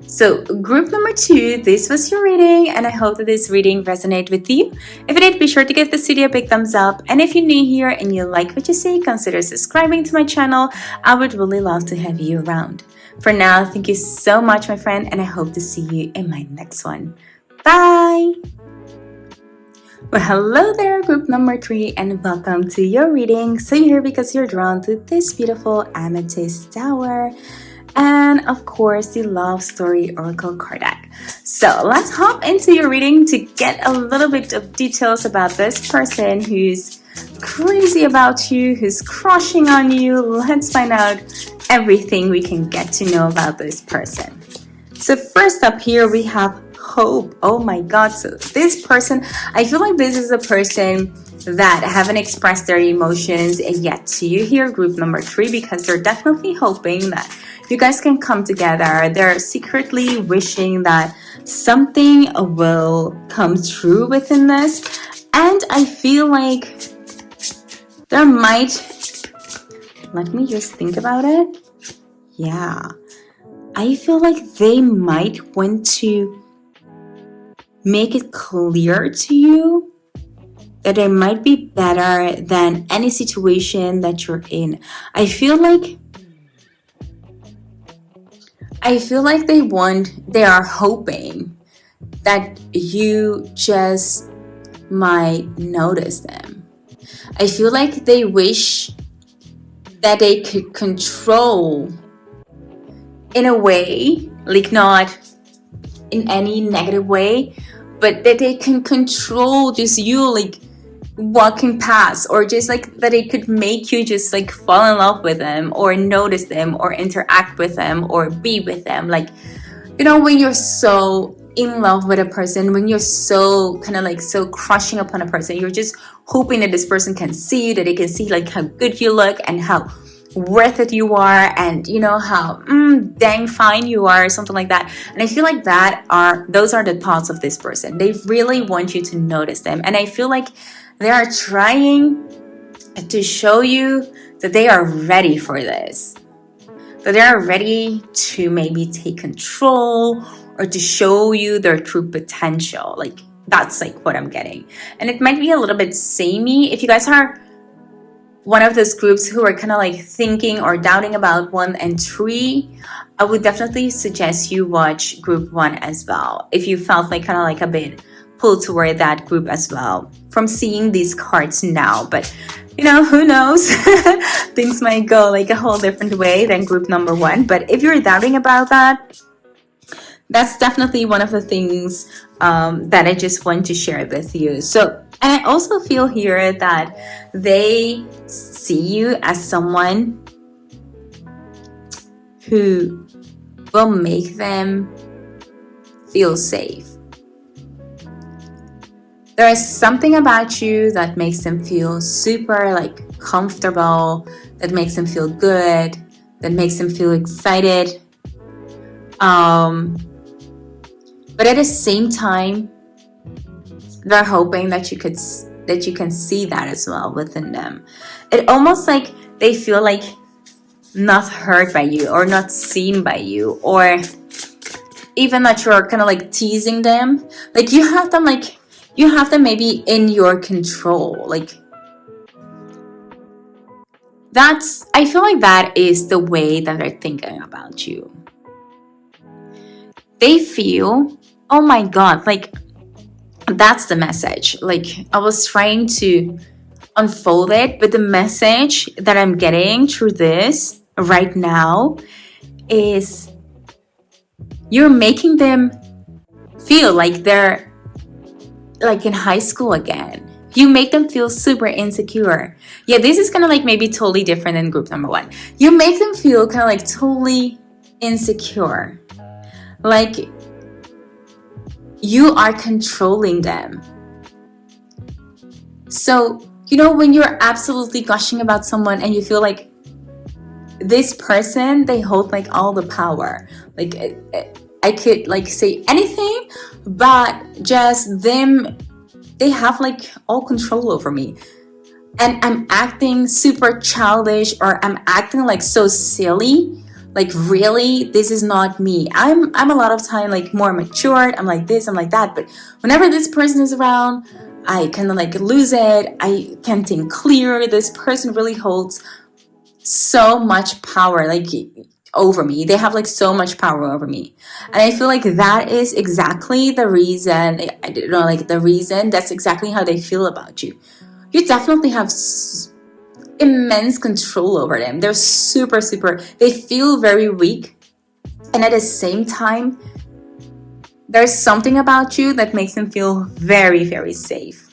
So group number 2, this was your reading, and I hope that this reading resonated with you. If it did, be sure to give this video a big thumbs up. And if you're new here and you like what you see, consider subscribing to my channel. I would really love to have you around. For now, thank you so much, my friend, and I hope to see you in my next one. Bye! Well, hello there, group number 3, and welcome to your reading. So you're here because you're drawn to this beautiful amethyst tower, and of course the love story oracle card deck. So let's hop into your reading to get a little bit of details about this person who's crazy about you, who's crushing on you. Let's find out everything we can get to know about this person. So first up here we have hope. Oh my god. So this person, I feel like this is a person that haven't expressed their emotions yet to you here, group number 3, because they're definitely hoping that you guys can come together. They're secretly wishing that something will come true within this. And I feel like there might, let me just think about it. Yeah, I feel like they might want to make it clear to you that it might be better than any situation that you're in. I feel like they are hoping that you just might notice them. I feel like they wish that they could control in a way, like not in any negative way, but that they can control just you like walking past, or just like that it could make you just like fall in love with them or notice them or interact with them or be with them. Like, you know, when you're so in love with a person, when you're so kind of like so crushing upon a person, you're just hoping that this person can see you, that they can see like how good you look and how worth it you are, and you know how dang fine you are, or something like that. And I feel like those are the thoughts of this person. They really want you to notice them, and I feel like they are trying to show you that they are ready for this, that they are ready to maybe take control or to show you their true potential. Like, that's like what I'm getting. And it might be a little bit samey. If you guys are one of those groups who are kind of like thinking or doubting about 1 and 3, I would definitely suggest you watch group 1 as well, if you felt like kind of like a bit pulled toward that group as well from seeing these cards now. But you know, who knows, things might go like a whole different way than group number 1. But if you're doubting about that, that's definitely one of the things that I just want to share with you. So, and I also feel here that they see you as someone who will make them feel safe. There is something about you that makes them feel super like comfortable, that makes them feel good, that makes them feel excited. But at the same time, they're hoping that you can see that as well within them. It almost like they feel like not heard by you or not seen by you, or even that you're kind of like teasing them. Like you have them maybe in your control. Like I feel like that is the way that they're thinking about you. They feel, oh my God, like that's the message. Like I was trying to unfold it, but the message that I'm getting through this right now is you're making them feel like they're like in high school again. You make them feel super insecure. Yeah, this is kind of like maybe totally different than group number 1. You make them feel kind of like totally insecure. Like you are controlling them. So, you know, when you're absolutely gushing about someone and you feel like this person, they hold like all the power. Like I could like say anything, but just them, they have like all control over me. And I'm acting super childish, or I'm acting like so silly. Like really, this is not me. I'm a lot of time like more matured. I'm like this, I'm like that. But whenever this person is around, I kind of like lose it. I can't think clear. This person really holds so much power like over me. They have like so much power over me. And I feel like that is exactly the reason, I don't know, like the reason, that's exactly how they feel about you. You definitely have immense control over them. They're super, they feel very weak. And at the same time, there's something about you that makes them feel very, very safe.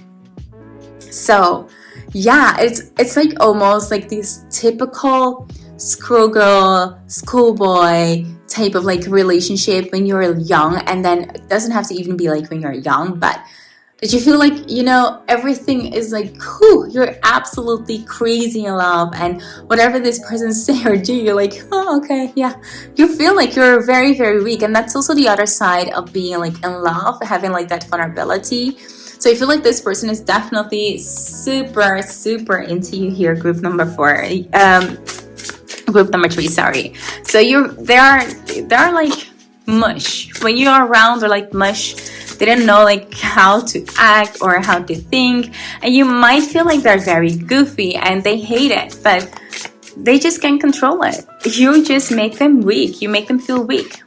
So yeah, it's like almost like this typical schoolgirl, schoolboy type of like relationship when you're young. And then it doesn't have to even be like when you're young, but Did you feel like, everything is like, whew, you're absolutely crazy in love, and whatever this person say or do, you're like, oh, okay, yeah. You feel like you're very, very weak, and that's also the other side of being like in love, having like that vulnerability. So I feel like this person is definitely super, super into you here, group number 4. Group number 3, sorry. So they're like mush. When you're around, they're like mush. They don't know like how to act or how to think, and you might feel like they're very goofy and they hate it, but they just can't control it. You just make them weak. You make them feel weak.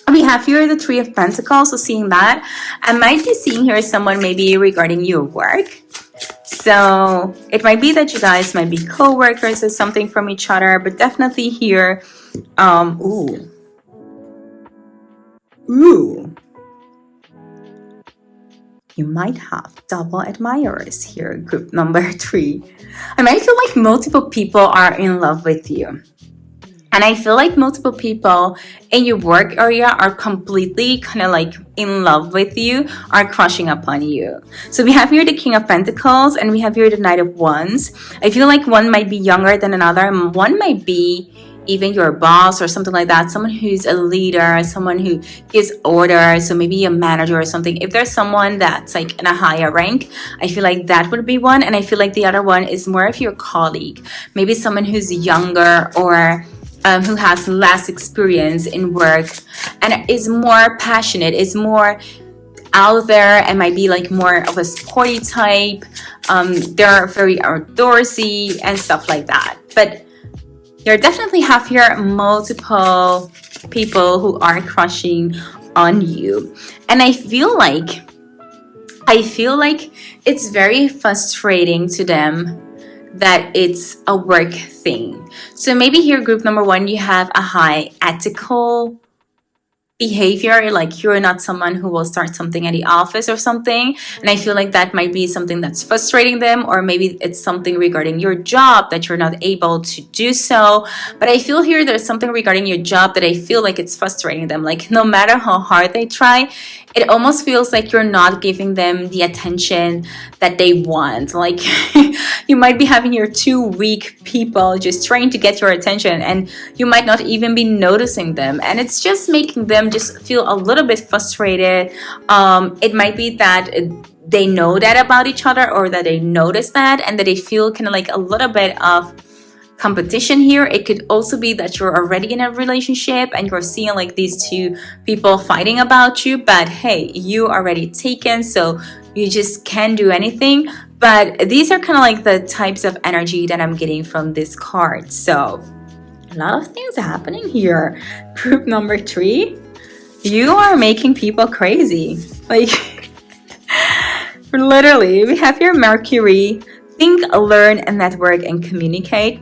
We have here the 3 of Pentacles, so seeing that, I might be seeing here someone maybe regarding your work. So it might be that you guys might be co-workers or something from each other, but definitely here, ooh. You might have double admirers here, group number 3. I might feel like multiple people are in love with you. And I feel like multiple people in your work area are completely kind of like in love with you, are crushing upon you. So we have here the King of Pentacles and we have here the Knight of Wands. I feel like one might be younger than another, and one might be even your boss or something like that, someone who's a leader, someone who gives orders, so maybe a manager or something. If there's someone that's like in a higher rank, I feel like that would be one. And I feel like the other one is more of your colleague, maybe someone who's younger or who has less experience in work and is more passionate, is more out there, and might be like more of a sporty type. They're very outdoorsy and stuff like that. But you definitely have here multiple people who are crushing on you. And I feel like it's very frustrating to them that it's a work thing. So maybe here, group number 1, you have a high ethical behavior, like you're not someone who will start something at the office or something, and I feel like that might be something that's frustrating them, or maybe it's something regarding your job that you're not able to do so. But I feel here there's something regarding your job that I feel like it's frustrating them, like no matter how hard they try, it almost feels like you're not giving them the attention that they want. Like you might be having your 2 weak people just trying to get your attention, and you might not even be noticing them, and it's just making them just feel a little bit frustrated. It might be that they know that about each other, or that they notice that, and that they feel kind of like a little bit of competition here. It could also be that you're already in a relationship and you're seeing like these 2 people fighting about you, but hey, you already taken, so you just can't do anything. But these are kind of like the types of energy that I'm getting from this card. So a lot of things happening here. Group number 3, you are making people crazy. Like literally, we have your Mercury. Think, learn, and network and communicate.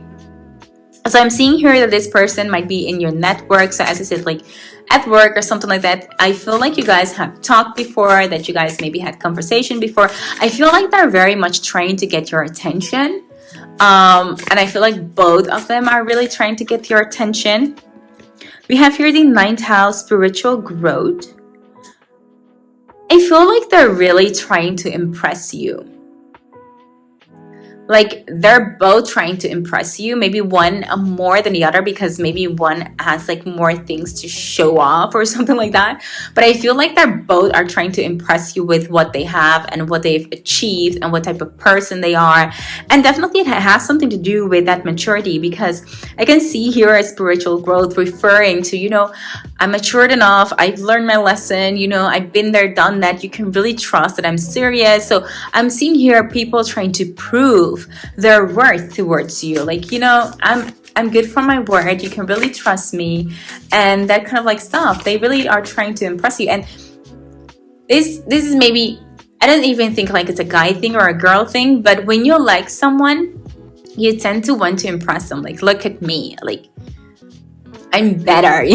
So I'm seeing here that this person might be in your network. So as I said, like at work or something like that, I feel like you guys have talked before, that you guys maybe had conversation before. I feel like they're very much trying to get your attention. And I feel like both of them are really trying to get your attention. We have here the 9th house, spiritual growth. I feel like they're really trying to impress you. Like they're both trying to impress you, maybe one more than the other, because maybe one has like more things to show off or something like that. But I feel like they're both are trying to impress you with what they have and what they've achieved and what type of person they are. And definitely it has something to do with that maturity, because I can see here a spiritual growth referring to, I'm matured enough, I've learned my lesson, I've been there, done that. You can really trust that I'm serious. So I'm seeing here people trying to prove their worth towards you, like I'm good for my word, you can really trust me, and that kind of like stuff. They really are trying to impress you. And this is maybe, I don't even think like it's a guy thing or a girl thing, but when you like someone, you tend to want to impress them, like look at me, like I'm better,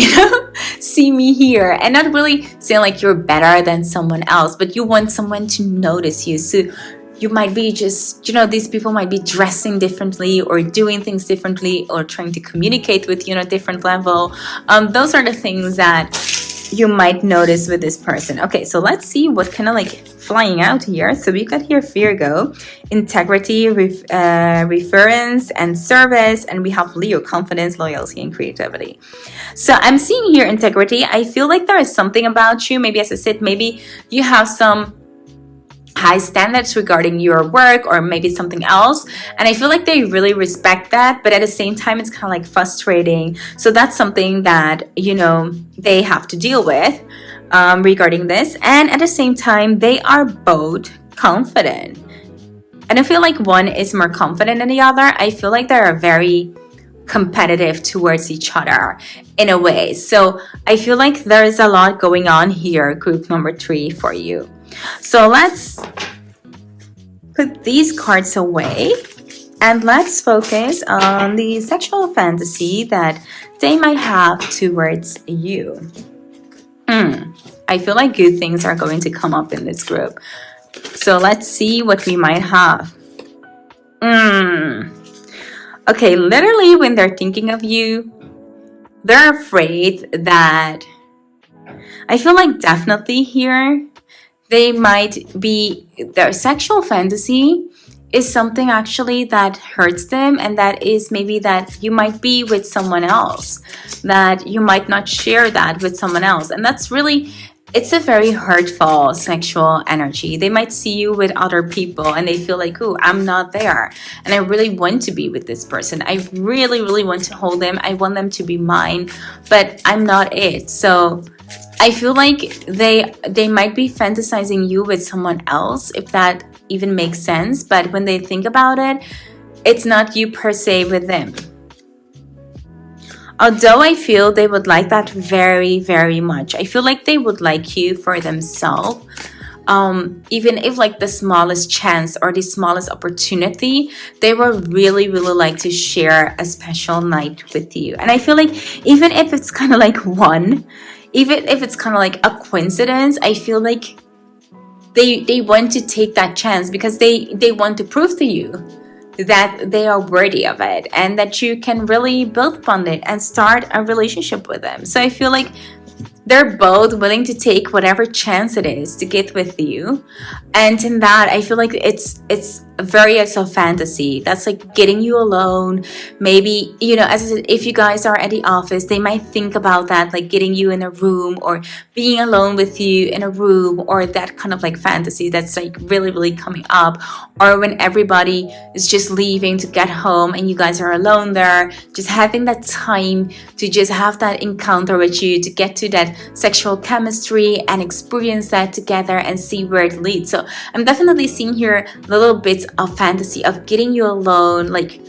see me here, and not really saying like you're better than someone else, but you want someone to notice you. So you might be just, these people might be dressing differently or doing things differently or trying to communicate with you on a different level. Those are the things that you might notice with this person. Okay, so let's see what kind of like flying out here. So we got here Virgo, integrity, reference, and service. And we have Leo, confidence, loyalty, and creativity. So I'm seeing here integrity. I feel like there is something about you. Maybe as I said, maybe you have some high standards regarding your work or maybe something else, and I feel like they really respect that, but at the same time it's kind of like frustrating. So that's something that, you know, they have to deal with regarding this. And at the same time, they are both confident. I don't feel like one is more confident than the other. I feel like they're very competitive towards each other in a way. So I feel like there is a lot going on here, group number 3 for you. So let's put these cards away and let's focus on the sexual fantasy that they might have towards you. I feel like good things are going to come up in this group. So let's see what we might have. Okay, literally when they're thinking of you, they're afraid that, I feel like definitely here, they might be, their sexual fantasy is something actually that hurts them, and that is maybe that you might be with someone else, that you might not share that with someone else. And that's really, it's a very hurtful sexual energy. They might see you with other people and they feel like, oh, I'm not there. And I really want to be with this person. I really, really want to hold them. I want them to be mine, but I'm not it. So I feel like they might be fantasizing you with someone else, if that even makes sense. But when they think about it, it's not you per se with them. Although I feel they would like that very, very much. I feel like they would like you for themselves. Even if like the smallest chance or the smallest opportunity, they would really, really like to share a special night with you. And I feel like even if it's kind of like even if it's kind of like a coincidence, I feel like they want to take that chance because they want to prove to you that they are worthy of it and that you can really build upon it and start a relationship with them. So I feel like they're both willing to take whatever chance it is to get with you. And in that, I feel like it's very as a fantasy. That's like getting you alone. Maybe, you know, as if you guys are at the office, they might think about that, like getting you in a room or being alone with you in a room, or that kind of like fantasy that's like really, really coming up. Or when everybody is just leaving to get home and you guys are alone there, just having that time to just have that encounter with you, to get to that sexual chemistry and experience that together and see where it leads. So I'm definitely seeing here little bits of fantasy of getting you alone, like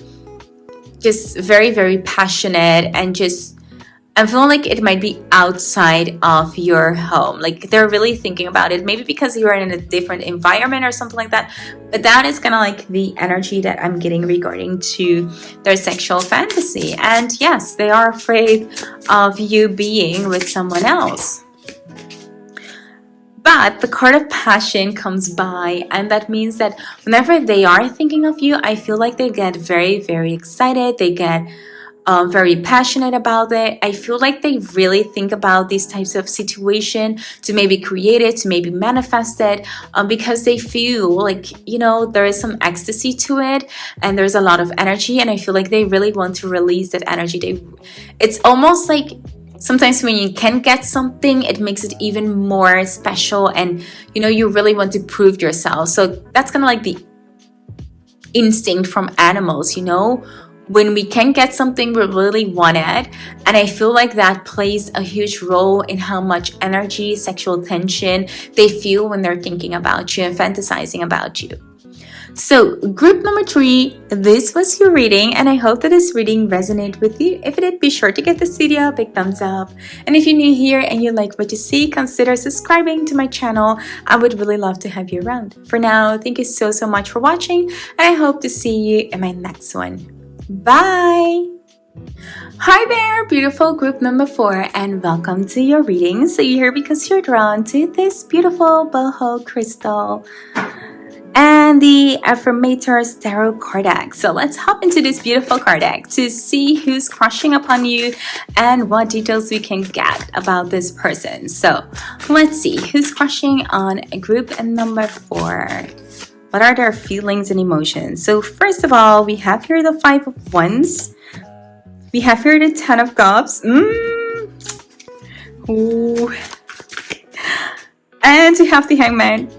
just very, very passionate, and just I'm feeling like it might be outside of your home. Like they're really thinking about it, maybe because you're in a different environment or something like that. But that is kind of like the energy that I'm getting regarding to their sexual fantasy. And yes, they are afraid of you being with someone else. But the card of passion comes by, and that means that whenever they are thinking of you, I feel like they get very, very excited. They get very passionate about it. I feel like they really think about these types of situation to maybe create it, to maybe manifest it, because they feel like, you know, there is some ecstasy to it and there's a lot of energy, and I feel like they really want to release that energy. It's almost like sometimes when you can get something, it makes it even more special, and you know, you really want to prove yourself. So that's kind of like the instinct from animals, you know, when we can get something we really wanted. And I feel like that plays a huge role in how much energy, sexual tension they feel when they're thinking about you and fantasizing about you. So group number 3, this was your reading, and I hope that this reading resonated with you. If it did, be sure to give this video a big thumbs up. And if you're new here and you like what you see, consider subscribing to my channel. I would really love to have you around. For now, thank you so much for watching, and I hope to see you in my next one. Bye! Hi there, beautiful group number 4, and welcome to your reading. So you're here because you're drawn to this beautiful boho crystal. and the Affirmators Tarot card deck. So let's hop into this beautiful card deck to see who's crushing upon you and what details we can get about this person. So let's see who's crushing on group number 4. What are their feelings and emotions? So first of all, we have here the 5 of Wands. We have here the 10 of Cups. Ooh. And we have the Hangman.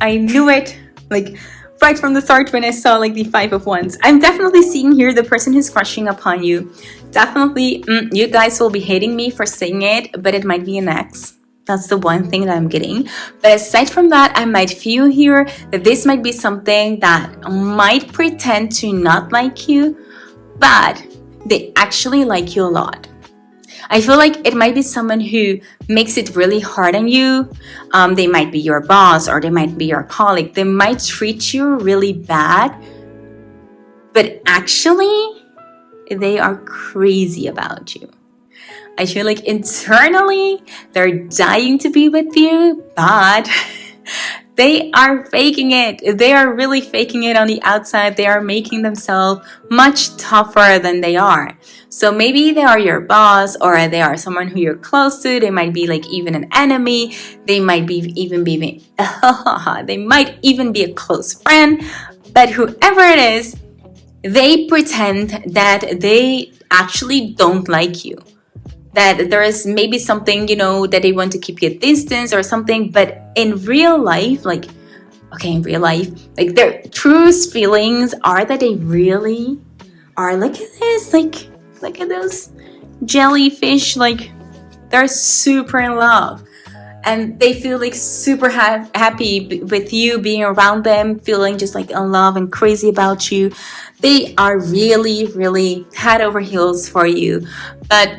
I knew it, like right from the start when I saw like the 5 of Wands. I'm definitely seeing here the person who's crushing upon you. Definitely, you guys will be hating me for saying it, but it might be an ex. That's the one thing that I'm getting. But aside from that, I might feel here that this might be something that might pretend to not like you, but they actually like you a lot. I feel like it might be someone who makes it really hard on you. They might be your boss or they might be your colleague. They might treat you really bad, but actually they are crazy about you. I feel like internally they're dying to be with you, but they are faking it. They are really faking it on the outside. They are making themselves much tougher than they are. So maybe they are your boss or they are someone who you're close to. They might be like even an enemy. They might even be a close friend. But whoever it is, they pretend that they actually don't like you. That there is maybe something, that they want to keep you at distance or something. But in real life, like their truest feelings are that they really are, look at this, look at those jellyfish, like they're super in love. And they feel like super happy with you being around them, feeling just like in love and crazy about you. They are really, really head over heels for you. But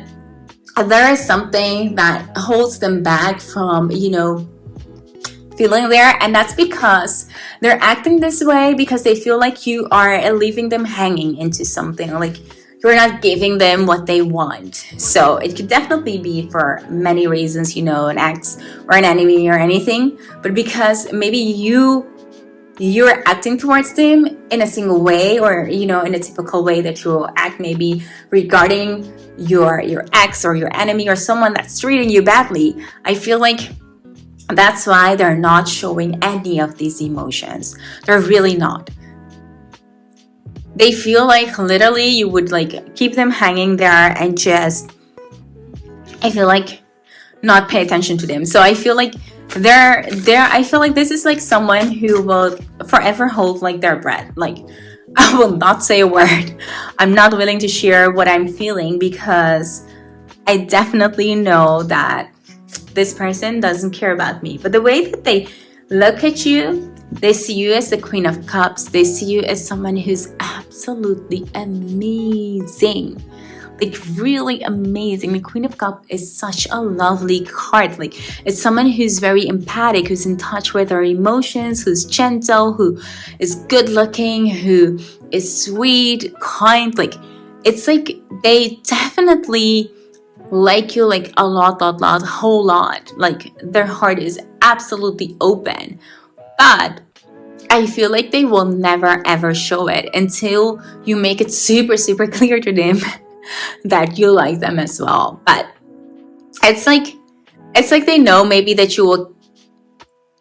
there is something that holds them back from, feeling there. And that's because they're acting this way because they feel like you are leaving them hanging into something. Like you're not giving them what they want. So it could definitely be for many reasons, an ex or an enemy or anything. But because maybe you're acting towards them in a single way or, in a typical way that you will act maybe regarding your ex or your enemy or someone that's treating you badly. I feel like that's why they're not showing any of these emotions. They're really not. They feel like literally you would like keep them hanging there and just, I feel like, not pay attention to them. So I feel like I feel like this is like someone who will forever hold like their breath. Like I will not say a word. I'm not willing to share what I'm feeling because I definitely know that this person doesn't care about me. But the way that they look at you, they see you as the Queen of Cups. They see you as someone who's absolutely amazing. Like really amazing. The Queen of Cups is such a lovely card. Like it's someone who's very empathic, who's in touch with her emotions, who's gentle, who is good looking, who is sweet, kind. Like it's like they definitely like you like a lot, whole lot. Like their heart is absolutely open. But I feel like they will never ever show it until you make it super, super clear to them that you like them as well. But it's like they know maybe that you will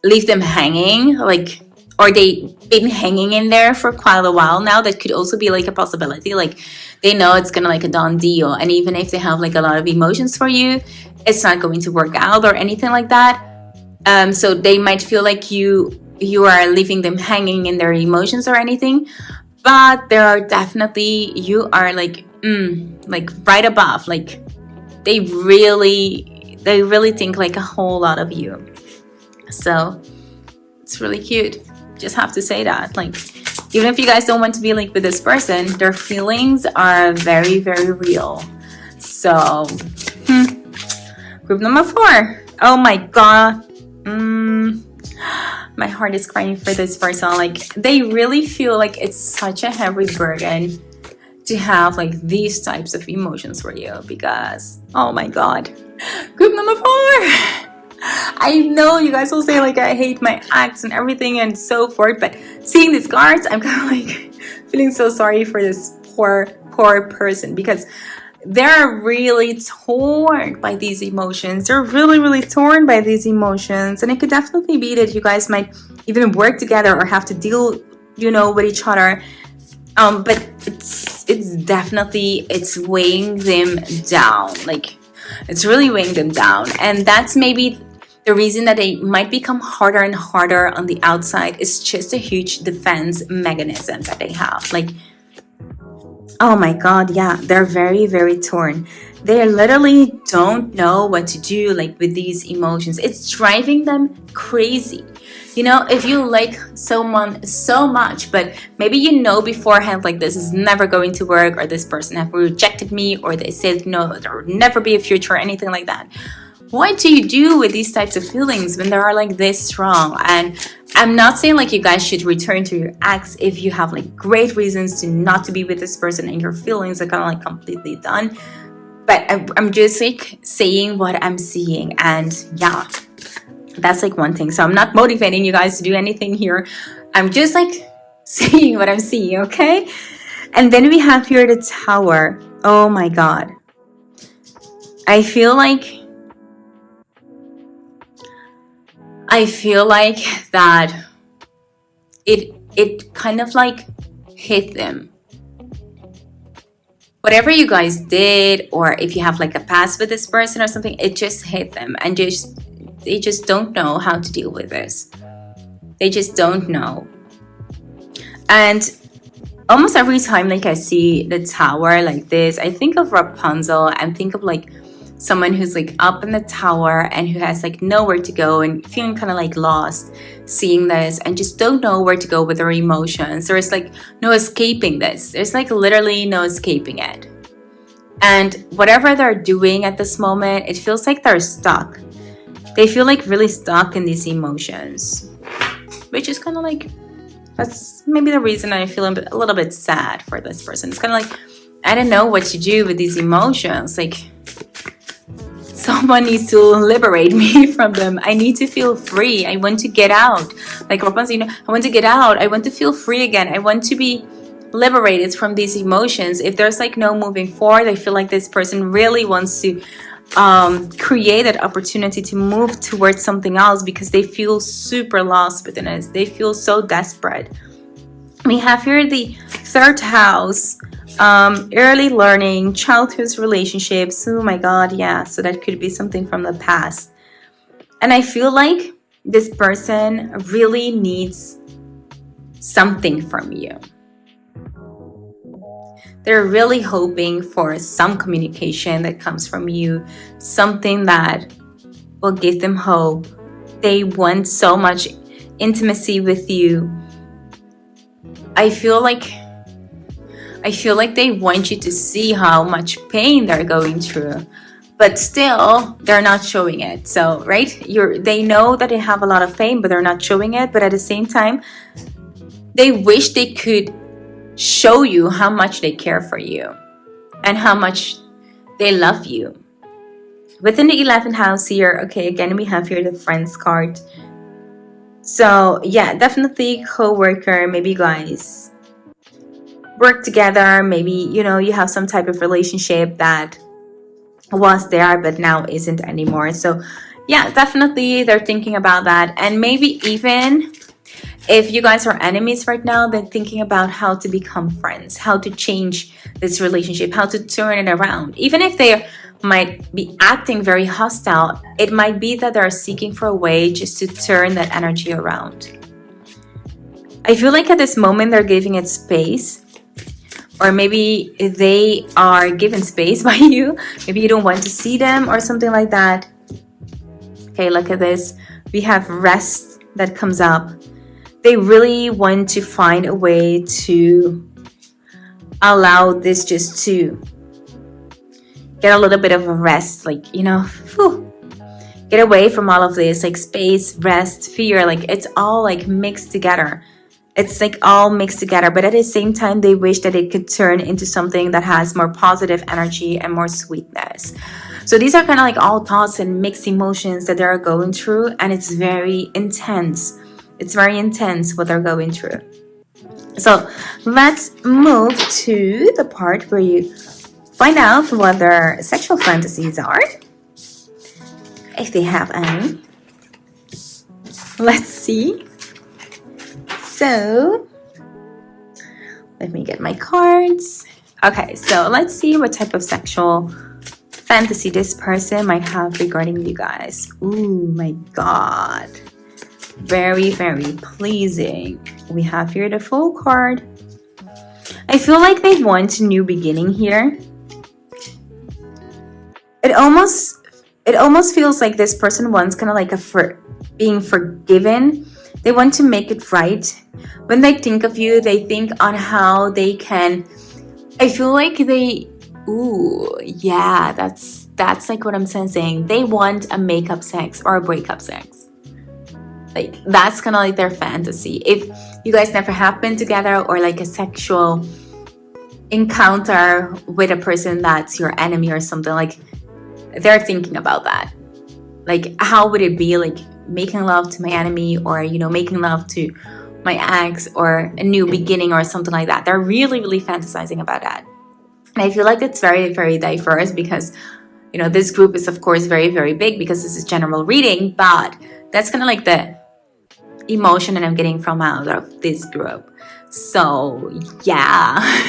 leave them hanging, like, or they've been hanging in there for quite a while now. That could also be like a possibility. Like they know it's gonna like a done deal, and even if they have like a lot of emotions for you, it's not going to work out or anything like that. So they might feel like you are leaving them hanging in their emotions or anything, but there are definitely, you are like right above. Like they really think like a whole lot of you. So it's really cute. Just have to say that, like, even if you guys don't want to be like with this person, their feelings are very, very real. So group number 4. Oh my god. My heart is crying for this person. Like they really feel like it's such a heavy burden to have like these types of emotions for you, because oh my god. Group number 4. I know you guys will say like I hate my ex and everything and so forth, but seeing these cards, I'm kind of like feeling so sorry for this poor person, because they're really torn by these emotions. They're really torn by these emotions, and it could definitely be that you guys might even work together or have to deal, with each other. But it's definitely, it's weighing them down. Like, it's really weighing them down, and that's maybe the reason that they might become harder and harder on the outside. Is just a huge defense mechanism that they have. Like, oh my god, yeah, they're very torn. They literally don't know what to do, like, with these emotions. It's driving them crazy. If you like someone so much, but maybe beforehand, like, this is never going to work, or this person have rejected me, or they said there will never be a future, or anything like that. What do you do with these types of feelings when they are like this strong? And I'm not saying like you guys should return to your ex if you have like great reasons to not to be with this person and your feelings are kind of like completely done. But I'm just like saying what I'm seeing, and yeah, that's like one thing. So I'm not motivating you guys to do anything here. I'm just like saying what I'm seeing, okay? And then we have here the Tower. Oh my god. I feel like that it kind of like hit them. Whatever you guys did, or if you have like a past with this person or something, it just hit them, and they just don't know how to deal with this. They just don't know. And almost every time like I see the Tower like this, I think of Rapunzel and think of like someone who's like up in the tower and who has like nowhere to go and feeling kind of like lost, seeing this and just don't know where to go with their emotions. There's like no escaping this. There's like literally no escaping it. And whatever they're doing at this moment, it feels like they're stuck. They feel like really stuck in these emotions, which is kind of like, that's maybe the reason I feel a little bit sad for this person. It's kind of like, I don't know what to do with these emotions. Like, someone needs to liberate me from them. I need to feel free. I want to get out. Like Rapunzel, I want to get out. I want to feel free again. I want to be liberated from these emotions. If there's like no moving forward, I feel like this person really wants to create that opportunity to move towards something else, because they feel super lost within us. They feel so desperate. We have here the third house. Early learning, childhood relationships. Oh my god, yeah. So that could be something from the past. And I feel like this person really needs something from you. They're really hoping for some communication that comes from you, something that will give them hope. They want so much intimacy with you. I feel like they want you to see how much pain they're going through, but still they're not showing it. So, right? They know that they have a lot of pain, but they're not showing it. But at the same time, they wish they could show you how much they care for you and how much they love you. Within the 11th house here, okay, again, we have here the Friends card. So, yeah, definitely co-worker, maybe guys work together. Maybe, you have some type of relationship that was there but now isn't anymore. So, yeah, definitely they're thinking about that. And maybe even if you guys are enemies right now, they're thinking about how to become friends, how to change this relationship, how to turn it around. Even if they might be acting very hostile, it might be that they're seeking for a way just to turn that energy around. I feel like at this moment they're giving it space, or maybe they are given space by you. Maybe you don't want to see them or something like that. Okay, look at this. We have rest that comes up. They really want to find a way to allow this just to get a little bit of a rest, like, get away from all of this, like space, rest, fear, like it's all like mixed together. It's like all mixed together, but at the same time, they wish that it could turn into something that has more positive energy and more sweetness. So these are kind of like all thoughts and mixed emotions that they're going through, and it's very intense. It's very intense what they're going through. So let's move to the part where you find out what their sexual fantasies are, if they have any. Let's see. So let me get my cards. Okay, so let's see what type of sexual fantasy this person might have regarding you guys. Ooh, my God. Very, very pleasing. We have here the Fool card. I feel like they want a new beginning here. It almost feels like this person wants kind of like being forgiven. They want to make it right. When they think of you, they think on how they can. I feel like they. Ooh, yeah, that's like what I'm sensing. They want a makeup sex or a breakup sex. Like that's kind of like their fantasy. If you guys never have been together, or like a sexual encounter with a person that's your enemy or something, like they're thinking about that. Like, how would it be like making love to my enemy, or making love to my ex, or a new beginning or something like that. They're really, really fantasizing about that. And I feel like it's very, very diverse, because this group is of course very, very big, because this is general reading, but that's kind of like the emotion that I'm getting from out of this group. So yeah,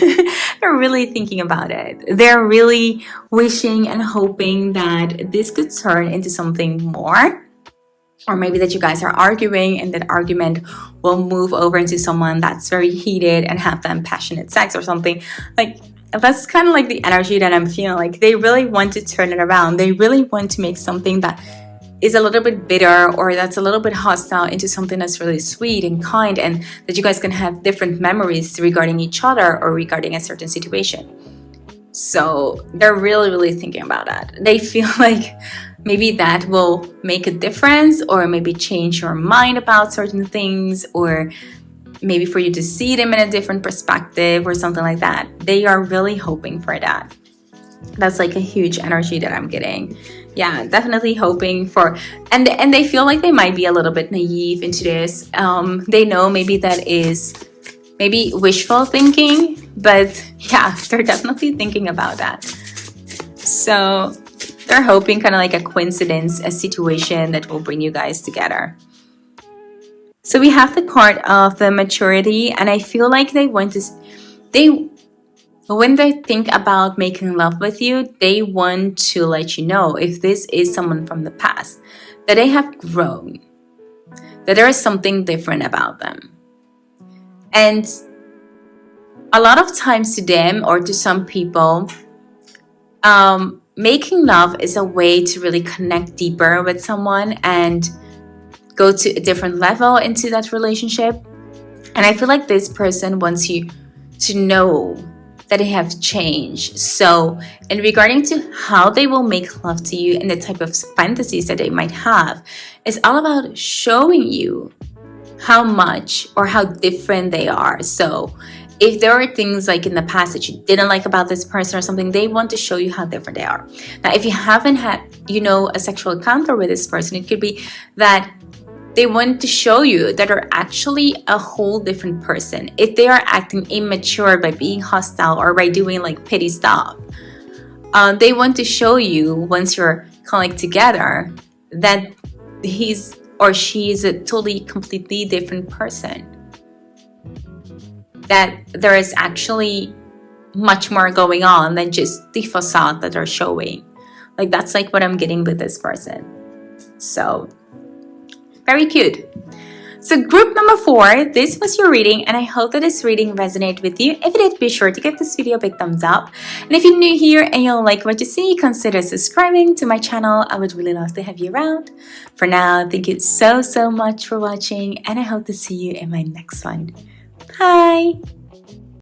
they're really thinking about it. They're really wishing and hoping that this could turn into something more, or maybe that you guys are arguing and that argument will move over into someone that's very heated and have them passionate sex or something. Like that's kind of like the energy that I'm feeling. Like they really want to turn it around. They really want to make something that is a little bit bitter, or that's a little bit hostile, into something that's really sweet and kind, and that you guys can have different memories regarding each other or regarding a certain situation. So they're really, really thinking about that. They feel like maybe that will make a difference, or maybe change your mind about certain things, or maybe for you to see them in a different perspective or something like that. They are really hoping for that. That's like a huge energy that I'm getting. Yeah, definitely hoping for, and they feel like they might be a little bit naive into this. They know maybe that is maybe wishful thinking, but yeah, they're definitely thinking about that. So they're hoping kind of like a coincidence, a situation that will bring you guys together. So we have the card of the maturity, and I feel like when they think about making love with you, they want to let you know, if this is someone from the past, that they have grown, that there is something different about them. And a lot of times to them, or to some people, making love is a way to really connect deeper with someone and go to a different level into that relationship. And I feel like this person wants you to know that they have changed. So, in regarding to how they will make love to you and the type of fantasies that they might have, it's all about showing you how much or how different they are. So if there are things like in the past that you didn't like about this person or something, they want to show you how different they are. Now, if you haven't had, a sexual encounter with this person, it could be that they want to show you that they're actually a whole different person. If they are acting immature by being hostile or by doing like petty stuff, they want to show you, once you're kind of like together, that he's or she is a totally, completely different person. That there is actually much more going on than just the facade that they're showing. Like that's like what I'm getting with this person. So very cute. So group number 4, this was your reading, and I hope that this reading resonated with you. If it did, be sure to give this video a big thumbs up. And if you're new here and you like what you see, consider subscribing to my channel. I would really love to have you around. For now, thank you so much for watching, and I hope to see you in my next one. Bye!